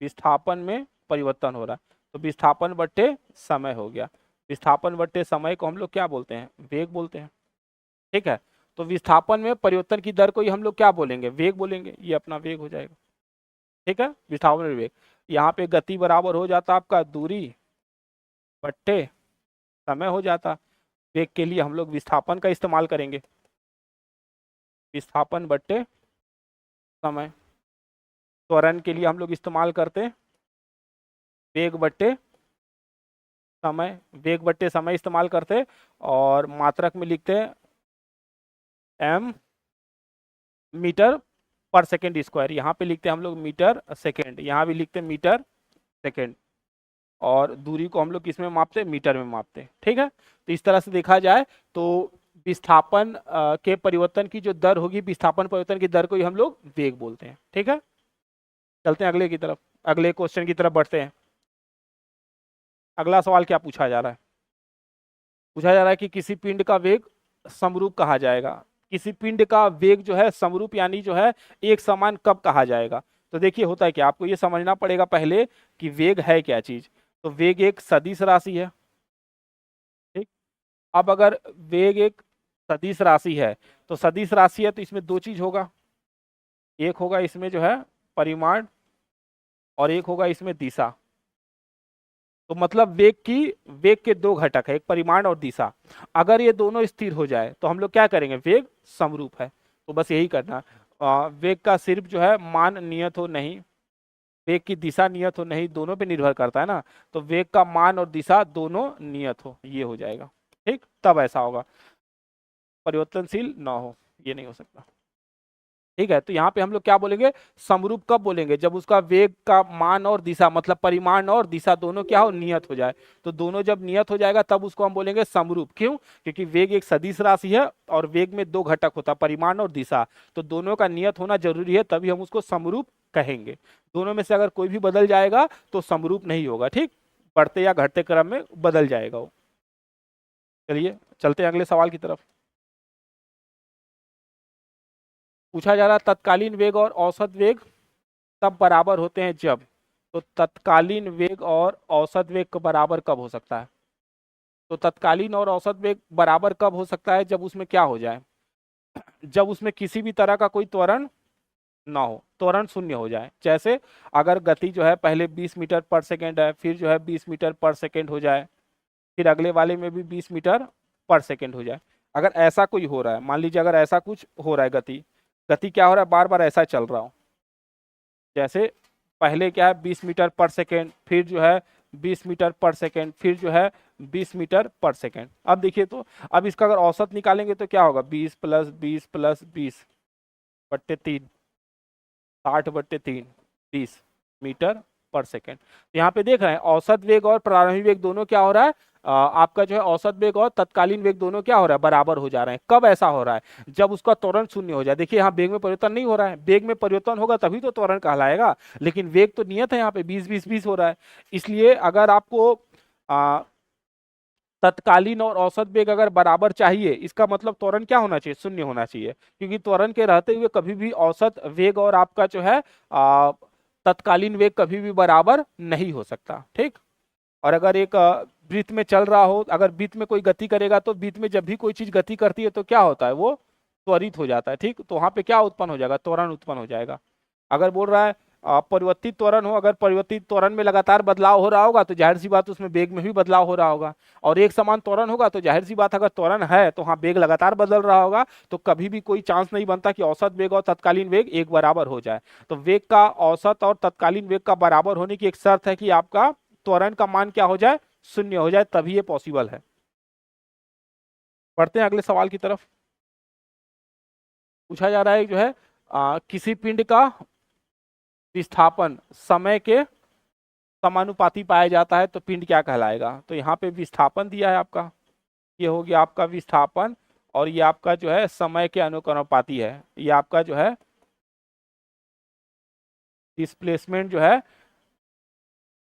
विस्थापन में परिवर्तन हो रहा है, तो विस्थापन बट्टे समय हो गया। विस्थापन बट्टे समय को हम लोग क्या बोलते हैं, वेग बोलते हैं। ठीक है, तो विस्थापन में परिवर्तन की दर को ही हम लोग क्या बोलेंगे, वेग बोलेंगे, ये अपना वेग हो जाएगा। ठीक है, विस्थापन में वेग, यहाँ पे गति बराबर हो जाता आपका दूरी बट्टे समय हो जाता। वेग के लिए हम लोग विस्थापन का इस्तेमाल करेंगे, विस्थापन बट्टे समय। त्वरण के लिए हम लोग इस्तेमाल करते हैं वेग बट्टे समय, वेग बट्टे समय इस्तेमाल करते, और मात्रक में लिखते हैं एम मीटर पर सेकेंड स्क्वायर, यहाँ पे लिखते हैं हम लोग मीटर सेकेंड, यहाँ भी लिखते हैं मीटर सेकेंड, और दूरी को हम लोग किस में मापते हैं, मीटर में मापते हैं। ठीक है, तो इस तरह से देखा जाए तो विस्थापन के परिवर्तन की जो दर होगी, विस्थापन परिवर्तन की दर को ही हम लोग वेग बोलते हैं। ठीक है, चलते हैं अगले की तरफ, अगले क्वेश्चन की तरफ बढ़ते हैं। अगला सवाल क्या पूछा जा रहा है, पूछा जा रहा है कि किसी पिंड का वेग समरूप कहा जाएगा, किसी पिंड का वेग जो है समरूप यानी जो है एक समान कब कहा जाएगा। तो देखिए होता है क्या, आपको ये समझना पड़ेगा पहले कि वेग है क्या चीज। तो वेग एक सदिश राशि है। ठीक, अब अगर वेग एक सदिश राशि है, तो सदिश राशि है तो इसमें दो चीज होगा, एक होगा इसमें जो है परिमाण और एक होगा इसमें दिशा। तो मतलब वेग के दो घटक है, एक परिमाण और दिशा। अगर ये दोनों स्थिर हो जाए तो हम लोग क्या करेंगे, वेग समरूप है। तो बस यही करना, वेग का सिर्फ जो है मान नियत हो नहीं, वेग की दिशा नियत हो नहीं, दोनों पे निर्भर करता है ना, तो वेग का मान और दिशा दोनों नियत हो, ये हो जाएगा। ठीक, तब ऐसा होगा, परिवर्तनशील ना हो, ये नहीं हो सकता। ठीक है, तो यहाँ पे हम लोग क्या बोलेंगे, समरूप कब बोलेंगे, जब उसका वेग का मान और दिशा, मतलब परिमाण और दिशा दोनों क्या हो, नियत हो जाए। तो दोनों जब नियत हो जाएगा तब उसको हम बोलेंगे समरूप। क्यों? क्योंकि वेग एक सदिश राशि है और वेग में दो घटक होता है, परिमाण और दिशा, तो दोनों का नियत होना जरूरी है, तभी हम उसको समरूप कहेंगे। दोनों में से अगर कोई भी बदल जाएगा तो समरूप नहीं होगा। ठीक, बढ़ते या घटते क्रम में बदल जाएगा वो। चलिए चलते हैं अगले सवाल की तरफ। पूछा जा रहा है तत्कालीन वेग और औसत वेग तब बराबर होते हैं जब, तो तत्कालीन वेग और औसत वेग का बराबर कब हो सकता है, तो तत्कालीन और औसत वेग बराबर कब हो सकता है, जब उसमें क्या हो जाए, जब उसमें किसी भी तरह का कोई त्वरण ना हो, त्वरण शून्य हो जाए। जैसे अगर गति जो है पहले 20 मीटर पर सेकेंड है, फिर जो है 20 मीटर पर सेकेंड हो जाए, फिर अगले वाले में भी 20 मीटर पर सेकेंड हो जाए। अगर ऐसा कोई हो रहा है, मान लीजिए अगर ऐसा कुछ हो रहा है, गति गति क्या हो रहा है, बार बार ऐसा चल रहा हो, जैसे पहले क्या है 20 मीटर पर सेकेंड, फिर जो है 20 मीटर पर सेकेंड, फिर जो है 20 मीटर पर सेकेंड। अब देखिए, तो अब इसका अगर औसत निकालेंगे तो क्या होगा, 20 प्लस 20 प्लस 20 बट्टे 3, 60 बट्टे 3, 30 मीटर पर सेकेंड। यहाँ पे देख रहे हैं औसत वेग और प्रारंभिक वेग दोनों क्या हो रहा है, आपका जो है औसत वेग और तत्कालीन वेग दोनों क्या हो रहा है, बराबर हो जा रहे हैं। कब ऐसा हो रहा है, जब उसका त्वरण शून्य हो जाए। देखिए यहाँ वेग में परिवर्तन नहीं हो रहा है, वेग में परिवर्तन होगा तभी तो त्वरण कहलाएगा, लेकिन वेग तो नियत है, यहाँ पे 20-20-20 हो रहा है। इसलिए अगर आपको तत्कालीन और औसत वेग अगर बराबर चाहिए, इसका मतलब त्वरण क्या होना चाहिए, शून्य होना चाहिए, क्योंकि त्वरण के रहते हुए कभी भी औसत वेग और आपका जो है तत्कालीन वेग कभी भी बराबर नहीं हो सकता। ठीक, और अगर एक वृत्त में चल रहा हो, अगर वृत्त में कोई गति करेगा तो वृत्त में जब भी कोई चीज गति करती है तो क्या होता है, वो त्वरित हो जाता है। ठीक, तो वहां पे क्या उत्पन्न हो जाएगा, त्वरण उत्पन्न हो जाएगा। अगर बोल रहा है परिवर्तित त्वरण हो, अगर परिवर्तित त्वरण में लगातार बदलाव हो रहा होगा तो जाहिर सी बात उसमें वेग में भी बदलाव हो रहा होगा। और एक समान त्वरण होगा तो जाहिर सी बात अगर त्वरण है तो हाँ वेग लगातार बदल रहा होगा, तो कभी भी कोई चांस नहीं बनता कि औसत वेग और तत्कालीन वेग एक बराबर हो जाए। तो वेग का औसत और तत्कालीन वेग का बराबर होने की एक शर्त है कि आपका त्वरण का मान क्या हो जाए, शून्य हो जाए, तभी ये पॉसिबल है। बढ़ते हैं अगले सवाल की तरफ। पूछा जा रहा है जो है किसी पिंड का विस्थापन समय के समानुपाती पाया जाता है तो पिंड क्या कहलाएगा। तो यहाँ पे विस्थापन दिया है आपका, ये हो गया आपका विस्थापन, और ये आपका जो है समय के अनुकरणोपाती है, ये आपका जो है डिस्प्लेसमेंट जो है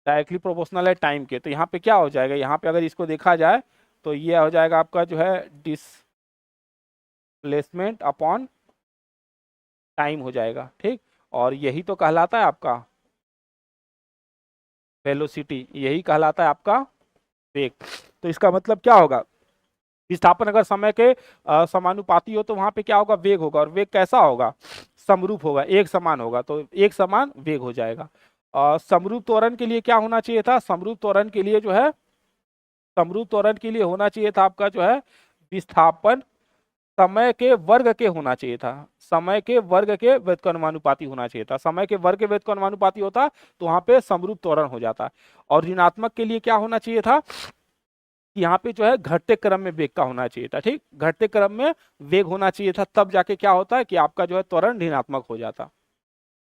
डायरेक्टली प्रोपोर्शनल है टाइम के। तो यहाँ पे क्या हो जाएगा, यहाँ पे अगर इसको देखा जाए तो ये हो जाएगा आपका जो है डिस्प्लेसमेंट अपॉन टाइम हो जाएगा। ठीक, और यही तो कहलाता है आपका वेलोसिटी, यही कहलाता है आपका वेग। तो इसका मतलब क्या होगा, विस्थापन अगर समय के समानुपाती हो तो वहां पे क्या होगा, वेग होगा, और वेग कैसा होगा, समरूप होगा, एक समान होगा, तो एक समान वेग हो जाएगा। समरूप त्वरण के लिए क्या होना चाहिए था, समरूप त्वरण के लिए जो है, समरूप त्वरण के लिए होना चाहिए था आपका जो है विस्थापन समय के वर्ग के होना चाहिए था, समय के वर्ग के व्युत्क्रमानुपाती होना चाहिए था। समय के वर्ग के व्युत्क्रमानुपाती होता तो वहां पे समरूप त्वरण हो जाता। और ऋणात्मक के लिए क्या होना चाहिए था, कि यहाँ पे जो है घटते क्रम में वेग का होना चाहिए था। ठीक, घटते क्रम में वेग होना चाहिए था, तब जाके क्या होता है कि आपका जो है त्वरण ऋणात्मक हो जाता।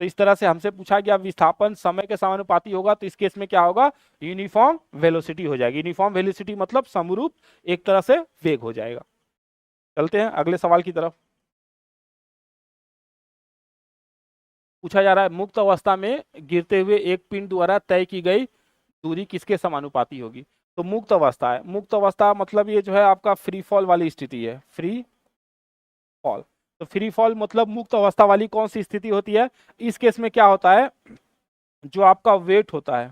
तो इस तरह से हमसे पूछा गया विस्थापन समय के समानुपाती होगा तो इस केस में क्या होगा, यूनिफॉर्म वेलोसिटी हो जाएगी। यूनिफॉर्म वेलोसिटी मतलब समरूप एक तरह से वेग हो जाएगा। चलते हैं अगले सवाल की तरफ। पूछा जा रहा है मुक्त अवस्था में गिरते हुए एक पिंड द्वारा तय की गई दूरी किसके समानुपाती होगी। तो मुक्त अवस्था है, मुक्त अवस्था मतलब ये जो है आपका फ्री फॉल वाली स्थिति है, फ्री फॉल। तो फ्री फॉल मतलब मुक्त अवस्था वाली कौन सी स्थिति होती है, इस केस में क्या होता है, जो आपका वेट होता है,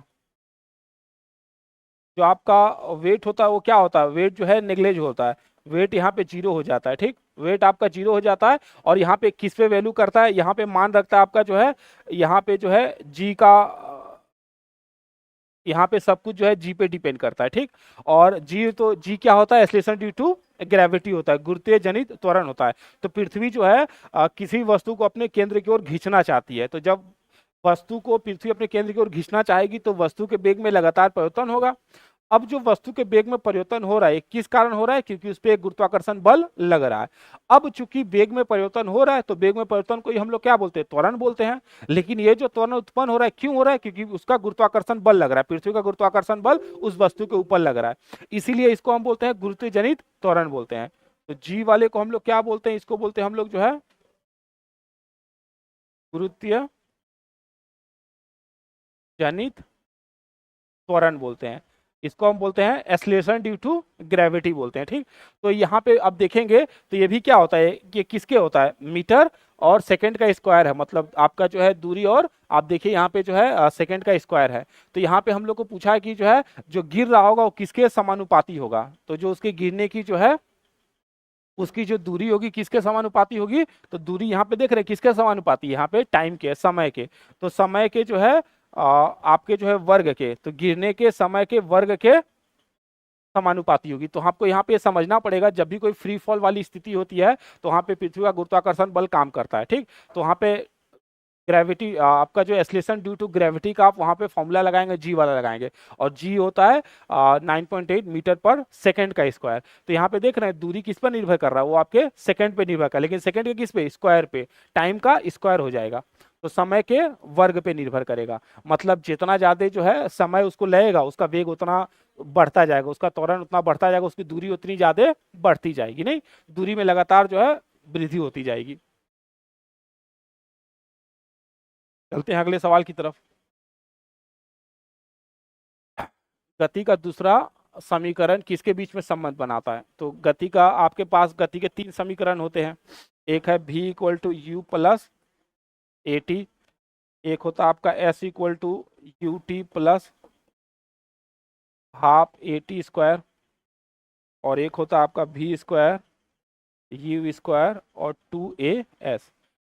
जो आपका वेट होता है वो क्या होता है, वेट जो है नेग्लेज होता है, वेट यहाँ पे जीरो हो जाता है। ठीक, वेट आपका जीरो हो जाता है, और यहाँ पे किस पे वैल्यू करता है, यहाँ पे मान रखता है आपका जो है, यहाँ पे जो है जी का, यहाँ पे सब कुछ जो है जी पे डिपेंड करता है। ठीक, और जी तो जी क्या होता है, एक्सेलरेशन ड्यू टू ग्रेविटी होता है, गुरुत्वीय जनित त्वरण होता है। तो पृथ्वी जो है किसी वस्तु को अपने केंद्र की ओर खींचना चाहती है, तो जब वस्तु को पृथ्वी अपने केंद्र की ओर खींचना चाहेगी तो वस्तु के वेग में लगातार परिवर्तन होगा। अब जो वस्तु के वेग में परिवर्तन हो रहा है किस कारण हो रहा है, क्योंकि उस पर एक गुरुत्वाकर्षण बल लग रहा है। अब चूंकि वेग में परिवर्तन हो रहा है तो वेग में परिवर्तन को ही हम लोग क्या बोलते हैं, त्वरण बोलते हैं। लेकिन ये जो त्वरण उत्पन्न हो रहा है क्यों हो रहा है, क्योंकि उसका गुरुत्वाकर्षण बल लग रहा है, पृथ्वी का गुरुत्वाकर्षण बल उस वस्तु के ऊपर लग रहा है, इसीलिए इसको हम बोलते हैं गुरुत्व जनित त्वरण बोलते हैं। तो जी वाले को हम लोग क्या बोलते हैं, इसको बोलते हैं हम लोग जो है गुरुत्वीय जनित त्वरण बोलते हैं, इसको हम बोलते हैं एक्सीलरेशन ड्यू टू ग्रेविटी बोलते हैं। ठीक, तो यहाँ पे अब देखेंगे तो ये भी क्या होता है, कि किसके होता है, मीटर और सेकंड का स्क्वायर है, मतलब आपका जो है दूरी, और आप देखिए यहाँ पे जो है सेकंड का स्क्वायर है। तो यहाँ पे हम लोग को पूछा है कि जो है जो गिर रहा होगा वो किसके समानुपाती होगा, तो जो उसके गिरने की जो है उसकी जो दूरी होगी किसके समानुपाती होगी, तो दूरी यहाँ पे देख रहे हैं किसके समानुपाती है, यहाँ पे टाइम के, समय के। तो समय के जो है आपके जो है वर्ग के, तो गिरने के समय के वर्ग के समानुपाती होगी। तो आपको यहाँ पे समझना पड़ेगा जब भी कोई फ्री फॉल वाली स्थिति होती है तो वहाँ पे पृथ्वी का गुरुत्वाकर्षण बल काम करता है। ठीक, तो वहाँ पे ग्रेविटी आपका जो एक्सीलरेशन ड्यू टू ग्रेविटी का आप वहां पे फॉर्मूला लगाएंगे, जी वाला लगाएंगे, और जी होता है 9.8 मीटर पर सेकंड का स्क्वायर। तो यहाँ पे देख रहे हैं दूरी किस पर निर्भर कर रहा है, वो आपके सेकंड पे निर्भर कर, लेकिन सेकंड के किस पे, स्क्वायर पे, टाइम का स्क्वायर हो जाएगा, तो समय के वर्ग पे निर्भर करेगा। मतलब जितना ज्यादा जो है समय उसको लगेगा उसका वेग उतना बढ़ता जाएगा, उसका त्वरण उतना बढ़ता जाएगा, उसकी दूरी उतनी ज्यादा बढ़ती जाएगी, नहीं, दूरी में लगातार जो है वृद्धि होती जाएगी। चलते हैं अगले सवाल की तरफ। गति का दूसरा समीकरण किसके बीच में संबंध बनाता है, तो गति का आपके पास गति के तीन समीकरण होते हैं, एक है v equal to U plus A T, एक होता है आपका s equal to U T plus half AT² और एक होता है आपका V² U² और 2AS।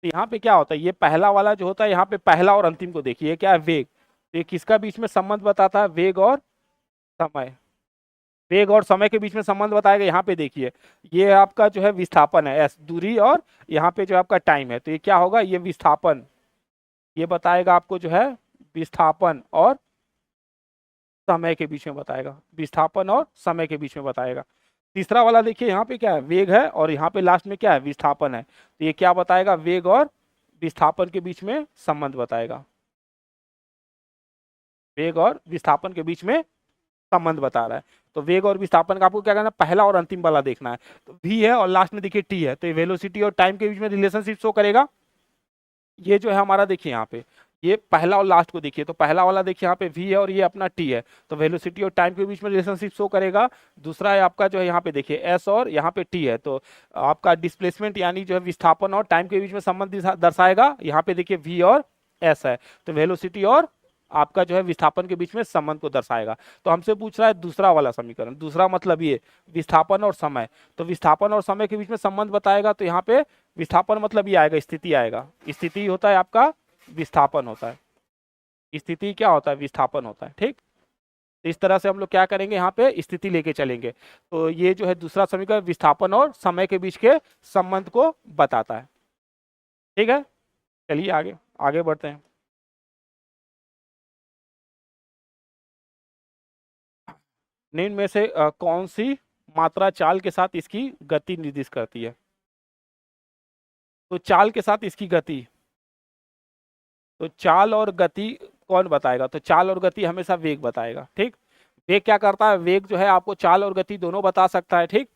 तो यहाँ पे क्या होता है, ये पहला वाला जो होता है, यहाँ पे पहला और अंतिम को देखिए क्या है, वेग। तो ये किसका बीच में संबंध बताता है, वेग और समय। वेग और समय के बीच में संबंध बताएगा। यहाँ पे देखिए ये आपका जो है विस्थापन है S, दूरी, और यहाँ पे जो आपका टाइम है, तो ये क्या होगा, ये विस्थापन, ये बताएगा आपको जो है विस्थापन और समय के बीच में बताएगा, विस्थापन और समय के बीच में बताएगा। तीसरा वाला देखिए यहाँ पे क्या है, वेग है, और यहाँ पे लास्ट में क्या है, विस्थापन है। तो ये क्या बताएगा, वेग और विस्थापन के बीच में संबंध बताएगा, वेग और विस्थापन के बीच में संबंध बता रहा है। तो वेग और विस्थापन का आपको क्या करना है, पहला और अंतिम वाला देखना है। तो v है और लास्ट में देखिए t है, तो ये वेलोसिटी और टाइम के बीच में रिलेशनशिप शो करेगा। ये जो है हमारा देखिए यहाँ पे, ये पहला और लास्ट को देखिए, तो पहला वाला देखिए यहाँ पे v है और ये अपना t है, तो वेलोसिटी और टाइम के बीच में रिलेशनशिप शो करेगा। दूसरा है आपका जो है यहाँ पे देखिए s और यहाँ पे t है, तो आपका डिस्प्लेसमेंट यानी जो है विस्थापन और टाइम के बीच में संबंध दर्शाएगा। यहाँ पे देखिए v और s है, तो वेलोसिटी और आपका जो है विस्थापन के बीच में संबंध को दर्शाएगा। तो हमसे पूछ रहा है दूसरा वाला समीकरण, दूसरा मतलब ये विस्थापन और समय, तो विस्थापन और समय के बीच में संबंध बताएगा। तो यहाँ पे विस्थापन मतलब ये आएगा, स्थिति आएगा, स्थिति होता है आपका विस्थापन होता है, स्थिति क्या होता है, विस्थापन होता है। ठीक, तो इस तरह से हम लोग क्या करेंगे, यहाँ पे स्थिति लेके चलेंगे। तो ये जो है दूसरा समीकरण विस्थापन और समय के बीच के संबंध को बताता है। ठीक है, चलिए आगे आगे बढ़ते हैं। निम्न में से कौन सी मात्रा चाल के साथ इसकी गति निर्दिष्ट करती है। तो चाल के साथ इसकी गति, तो चाल और गति कौन बताएगा, तो चाल और गति हमेशा वेग बताएगा। ठीक, वेग क्या करता है, वेग जो है आपको चाल और गति दोनों बता सकता है। ठीक,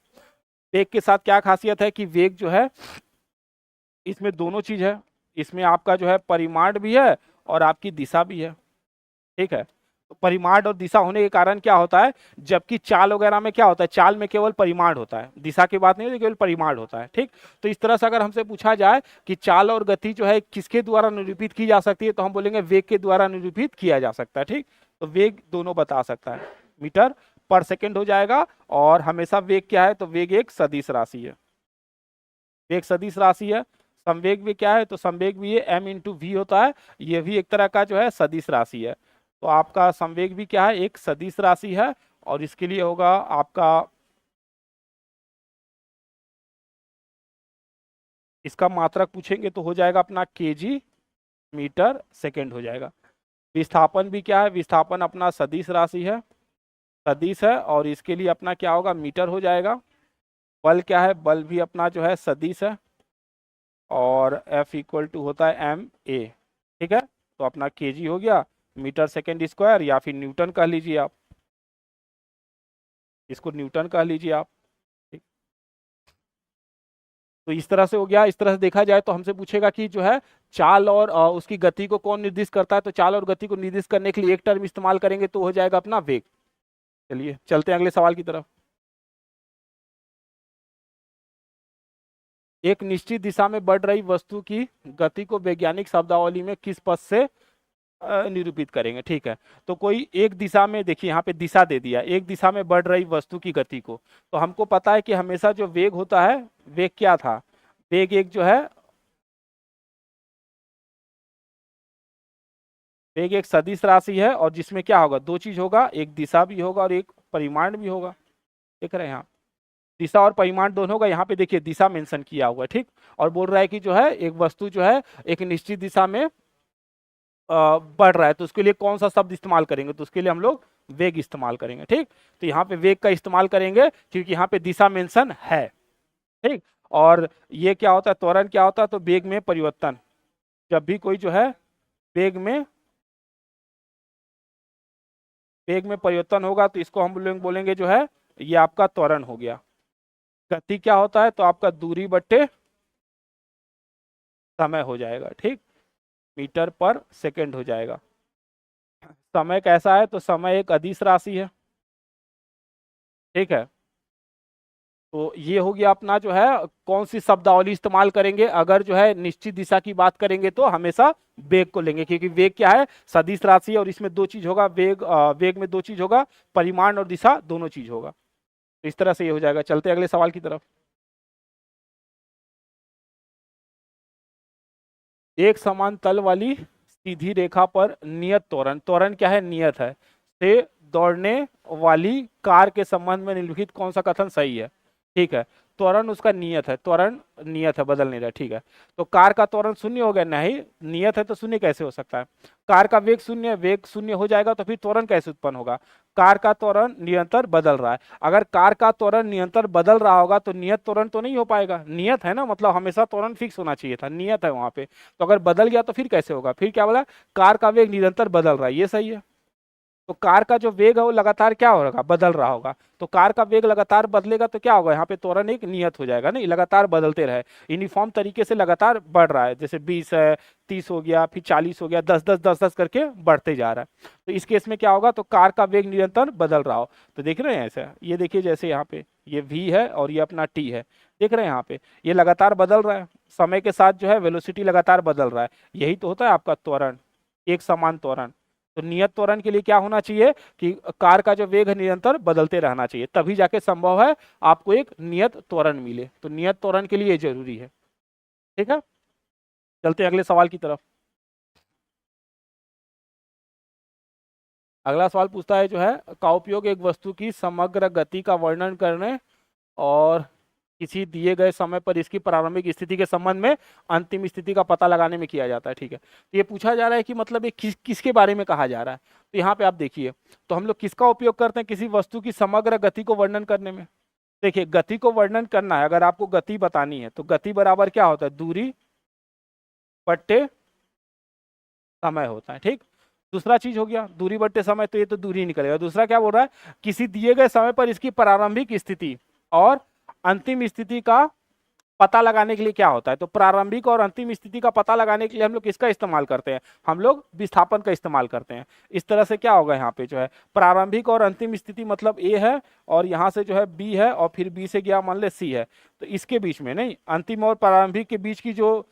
वेग के साथ क्या खासियत है कि वेग जो है इसमें दोनों चीज है, इसमें आपका जो है परिमाण भी है और आपकी दिशा भी है। ठीक है, तो परिमाण और दिशा होने के कारण क्या होता है, जबकि चाल वगैरह में क्या होता है, चाल में केवल परिमाण होता है, दिशा की बात नहीं होती, केवल परिमाण होता है। ठीक, तो इस तरह से अगर हमसे पूछा जाए कि चाल और गति जो है किसके द्वारा निरूपित की जा सकती है, तो हम बोलेंगे वेग के द्वारा निरूपित किया जा सकता है। ठीक, तो वेग दोनों बता सकता है, मीटर पर सेकेंड हो जाएगा। और हमेशा वेग क्या है, तो वेग एक सदिश राशि है, वेग सदिश राशि है। संवेग भी क्या है, तो संवेग भी ये m×v होता है, ये भी एक तरह का जो है सदिश राशि है। तो आपका संवेग भी क्या है, एक सदिश राशि है, और इसके लिए होगा आपका, इसका मात्रक पूछेंगे तो हो जाएगा अपना kg मीटर सेकेंड हो जाएगा। विस्थापन भी क्या है, विस्थापन अपना सदिश राशि है, सदिश है, और इसके लिए अपना क्या होगा, मीटर हो जाएगा। बल क्या है, बल भी अपना जो है सदिश है, और F होता है ma। ठीक है, तो अपना kg हो गया, मीटर सेकेंड स्क्वायर, या फिर न्यूटन कह लीजिए आप, इसको न्यूटन कह लीजिए आप। ठीक, तो इस तरह से हो गया। इस तरह से देखा जाए तो हमसे पूछेगा कि जो है चाल और उसकी गति को कौन निर्दिष्ट करता है, तो चाल और गति को निर्दिष्ट करने के लिए एक टर्म इस्तेमाल करेंगे तो हो जाएगा अपना वेग। चलिए चलते हैं अगले सवाल की तरफ। एक निश्चित दिशा में बढ़ रही वस्तु की गति को वैज्ञानिक शब्दावली में किस पद से निरूपित करेंगे। ठीक है, तो कोई एक दिशा में, देखिए यहाँ पे दिशा दे दिया, एक दिशा में बढ़ रही वस्तु की गति को, तो हमको पता है कि हमेशा जो वेग होता है, वेग क्या था, वेग एक जो है, वेग एक सदिश राशि है, और जिसमें क्या होगा, दो चीज होगा, एक दिशा भी होगा और एक परिमाण भी होगा। देख रहे हैं यहाँ, दिशा और परिमाण दोनों होगा। यहाँ पे देखिए दिशा मेंशन किया हुआ है। ठीक, और बोल रहा है कि जो है एक वस्तु जो है एक निश्चित दिशा में बढ़ रहा है, तो उसके लिए कौन सा शब्द इस्तेमाल करेंगे, तो उसके लिए हम लोग वेग इस्तेमाल करेंगे। ठीक, तो यहाँ पे वेग का इस्तेमाल करेंगे क्योंकि यहाँ पे दिशा मेंशन है। ठीक, और ये क्या होता है, त्वरण क्या होता है, तो वेग में परिवर्तन, जब भी कोई जो है वेग में, वेग में परिवर्तन होगा तो इसको हम लोग बोलेंगे जो है ये आपका त्वरण हो गया। गति क्या होता है, तो आपका दूरी बट्टे समय हो जाएगा। ठीक, मीटर पर सेकेंड हो जाएगा। समय कैसा है, तो समय एक अदिश राशि है। ठीक है, तो ये हो गया अपना जो है कौन सी शब्दावली इस्तेमाल करेंगे अगर जो है निश्चित दिशा की बात करेंगे तो हमेशा वेग को लेंगे, क्योंकि वेग क्या है, सदिश राशि है और इसमें दो चीज होगा, वेग वेग में दो चीज होगा, परिमाण और दिशा दोनों चीज होगा। तो इस तरह से ये हो जाएगा। चलते अगले सवाल की तरफ। एक समान तल वाली सीधी रेखा पर नियत त्वरण, त्वरण क्या है, नियत है, से दौड़ने वाली कार के संबंध में निम्नलिखित कौन सा कथन सही है। ठीक है, त्वरण उसका नियत है, त्वरण नियत है, बदल नहीं रहा। ठीक है, तो कार का त्वरण शून्य हो गया, नहीं नियत है तो शून्य कैसे हो सकता है। कार का वेग शून्य है, वेग शून्य हो जाएगा तो फिर त्वरण कैसे उत्पन्न होगा। कार का त्वरण निरंतर बदल रहा है, अगर कार का त्वरण निरंतर बदल रहा होगा तो नियत त्वरण तो नहीं हो पाएगा। नियत है ना, मतलब हमेशा त्वरण फिक्स होना चाहिए था, नियत है वहां पे, तो अगर बदल गया तो फिर कैसे होगा। फिर क्या बोला, कार का वेग निरंतर बदल रहा है, ये सही है। तो कार का जो वेग है वो लगातार क्या होगा, बदल रहा होगा। तो कार का वेग लगातार बदलेगा तो क्या होगा, यहाँ पे त्वरण एक नियत हो जाएगा, नहीं लगातार बदलते रहे, यूनिफॉर्म तरीके से लगातार बढ़ रहा है, जैसे 20 है, 30 हो गया, फिर 40 हो गया, 10 करके बढ़ते जा रहा है। तो इस केस में क्या होगा, तो कार का वेग निरंतर बदल रहा हो। तो देख रहे हैं ऐसा, ये देखिए जैसे यहाँ पे ये v है और ये अपना t है, देख रहे हैं यहाँ पे ये लगातार बदल रहा है, समय के साथ जो है वेलोसिटी लगातार बदल रहा है, यही तो होता है आपका त्वरण, एक समान त्वरण। तो नियत त्वरण के लिए क्या होना चाहिए कि कार का जो वेग है निरंतर बदलते रहना चाहिए, तभी जाके संभव है आपको एक नियत त्वरण मिले। तो नियत त्वरण के लिए ये जरूरी है। ठीक है, चलते हैं अगले सवाल की तरफ। अगला सवाल पूछता है जो है का उपयोग एक वस्तु की समग्र गति का वर्णन करने और किसी दिए गए समय पर इसकी प्रारंभिक स्थिति के संबंध में अंतिम स्थिति का पता लगाने में किया जाता है। ठीक है, तो ये पूछा जा रहा है कि मतलब ये किसके बारे में कहा जा रहा है। तो यहाँ पे आप देखिए, तो हम लोग किसका उपयोग करते हैं किसी वस्तु की समग्र गति को वर्णन करने में। देखिए गति को वर्णन करना है, अगर आपको गति बतानी है तो गति बराबर क्या होता है, दूरी बट्टे समय होता है। ठीक, दूसरा चीज हो गया दूरी बट्टे समय, तो ये तो दूरी निकलेगा। दूसरा क्या बोल रहा है, किसी दिए गए समय पर इसकी प्रारंभिक स्थिति और अंतिम स्थिति का पता लगाने के लिए क्या होता है। तो प्रारंभिक और अंतिम स्थिति का पता लगाने के लिए हम लोग किसका इस्तेमाल करते हैं, हम लोग विस्थापन का इस्तेमाल करते हैं। इस तरह से क्या होगा, यहाँ पे जो है प्रारंभिक और अंतिम स्थिति मतलब ए है और यहाँ से जो है बी है और फिर बी से गया मान ले सी है, तो इसके बीच में नहीं, अंतिम और प्रारंभिक के बीच की जो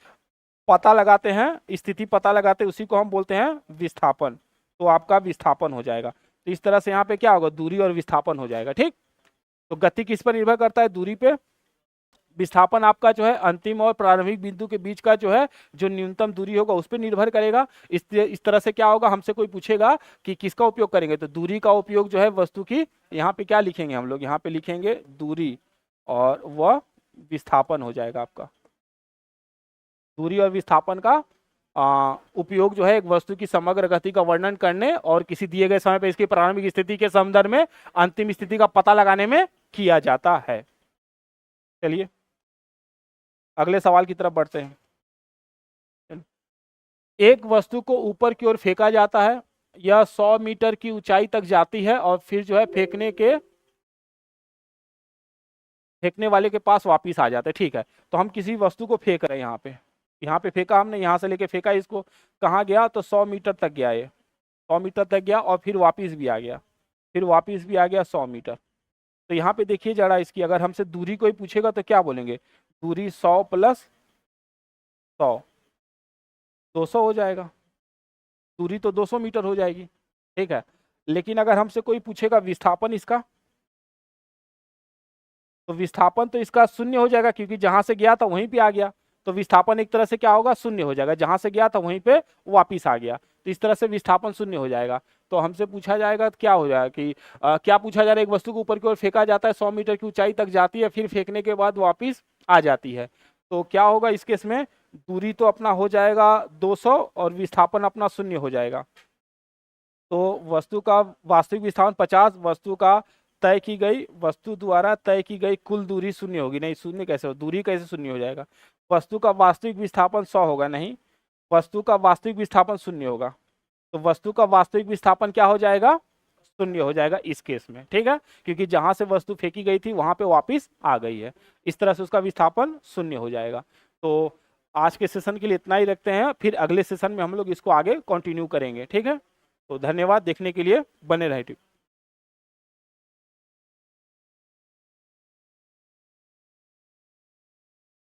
पता लगाते हैं, स्थिति पता लगाते हैं, उसी को हम बोलते हैं विस्थापन। तो आपका विस्थापन हो जाएगा। तो इस तरह से यहाँ पे क्या होगा, दूरी और विस्थापन हो जाएगा। ठीक, तो गति किस पर निर्भर करता है, दूरी पे। विस्थापन आपका जो है अंतिम और प्रारंभिक बिंदु के बीच का जो है जो न्यूनतम दूरी होगा उस पर निर्भर करेगा। इस तरह से क्या होगा, हमसे कोई पूछेगा कि किसका उपयोग करेंगे, तो दूरी का उपयोग जो है वस्तु की, यहाँ पे क्या लिखेंगे हम लोग, यहाँ पे लिखेंगे दूरी और वह विस्थापन हो जाएगा आपका। दूरी और विस्थापन का उपयोग जो है एक वस्तु की समग्र गति का वर्णन करने और किसी दिए गए समय पर इसकी प्रारंभिक स्थिति के संदर्भ में अंतिम स्थिति का पता लगाने में किया जाता है। चलिए अगले सवाल की तरफ बढ़ते हैं। एक वस्तु को ऊपर की ओर फेंका जाता है, यह 100 मीटर की ऊंचाई तक जाती है और फिर जो है फेंकने वाले के पास वापस आ जाता है। ठीक है, तो हम किसी वस्तु को फेंक रहे हैं, यहाँ पे फेंका हमने, यहाँ से लेके फेंका इसको, कहाँ गया, तो 100 मीटर तक गया, ये 100 मीटर तक गया और फिर वापस भी आ गया, फिर वापस भी आ गया 100 मीटर। तो यहाँ पे देखिए जरा इसकी, अगर हमसे दूरी कोई पूछेगा तो क्या बोलेंगे, दूरी 100 प्लस 100 200 हो जाएगा, दूरी तो 200 मीटर हो जाएगी। ठीक है, लेकिन अगर हमसे कोई पूछेगा विस्थापन इसका, तो विस्थापन तो इसका शून्य हो जाएगा, क्योंकि जहां से गया था वहीं पे आ गया, तो विस्थापन एक तरह से क्या होगा, शून्य हो जाएगा, जहां से गया था वहीं पे वापिस आ गया, तो इस तरह से विस्थापन शून्य हो जाएगा। तो हमसे पूछा जाएगा तो क्या हो जाएगा कि क्या पूछा जा रहा है, एक वस्तु को ऊपर की ओर फेंका जाता है, 100 मीटर की ऊंचाई तक जाती है, फिर फेंकने के बाद वापिस आ जाती है, तो क्या होगा इस केस में, दूरी तो अपना हो जाएगा 200 और विस्थापन अपना शून्य हो जाएगा। तो वस्तु का वास्तविक विस्थापन 50, वस्तु का तय की गई, वस्तु द्वारा तय की गई कुल दूरी शून्य होगी, नहीं शून्य कैसे हो, दूरी कैसे शून्य हो जाएगा, वस्तु का वास्तविक विस्थापन 100 होगा, नहीं वस्तु का वास्तविक विस्थापन शून्य होगा, तो वस्तु का वास्तविक विस्थापन क्या हो जाएगा, शून्य हो जाएगा इस केस में। ठीक है, क्योंकि जहां से वस्तु फेंकी गई थी वहां पे वापस आ गई है, इस तरह से उसका विस्थापन शून्य हो जाएगा। तो आज के सेशन के लिए इतना ही रखते हैं, फिर अगले सेशन में हम लोग इसको आगे कंटिन्यू करेंगे। ठीक है, तो धन्यवाद देखने के लिए, बने रहे।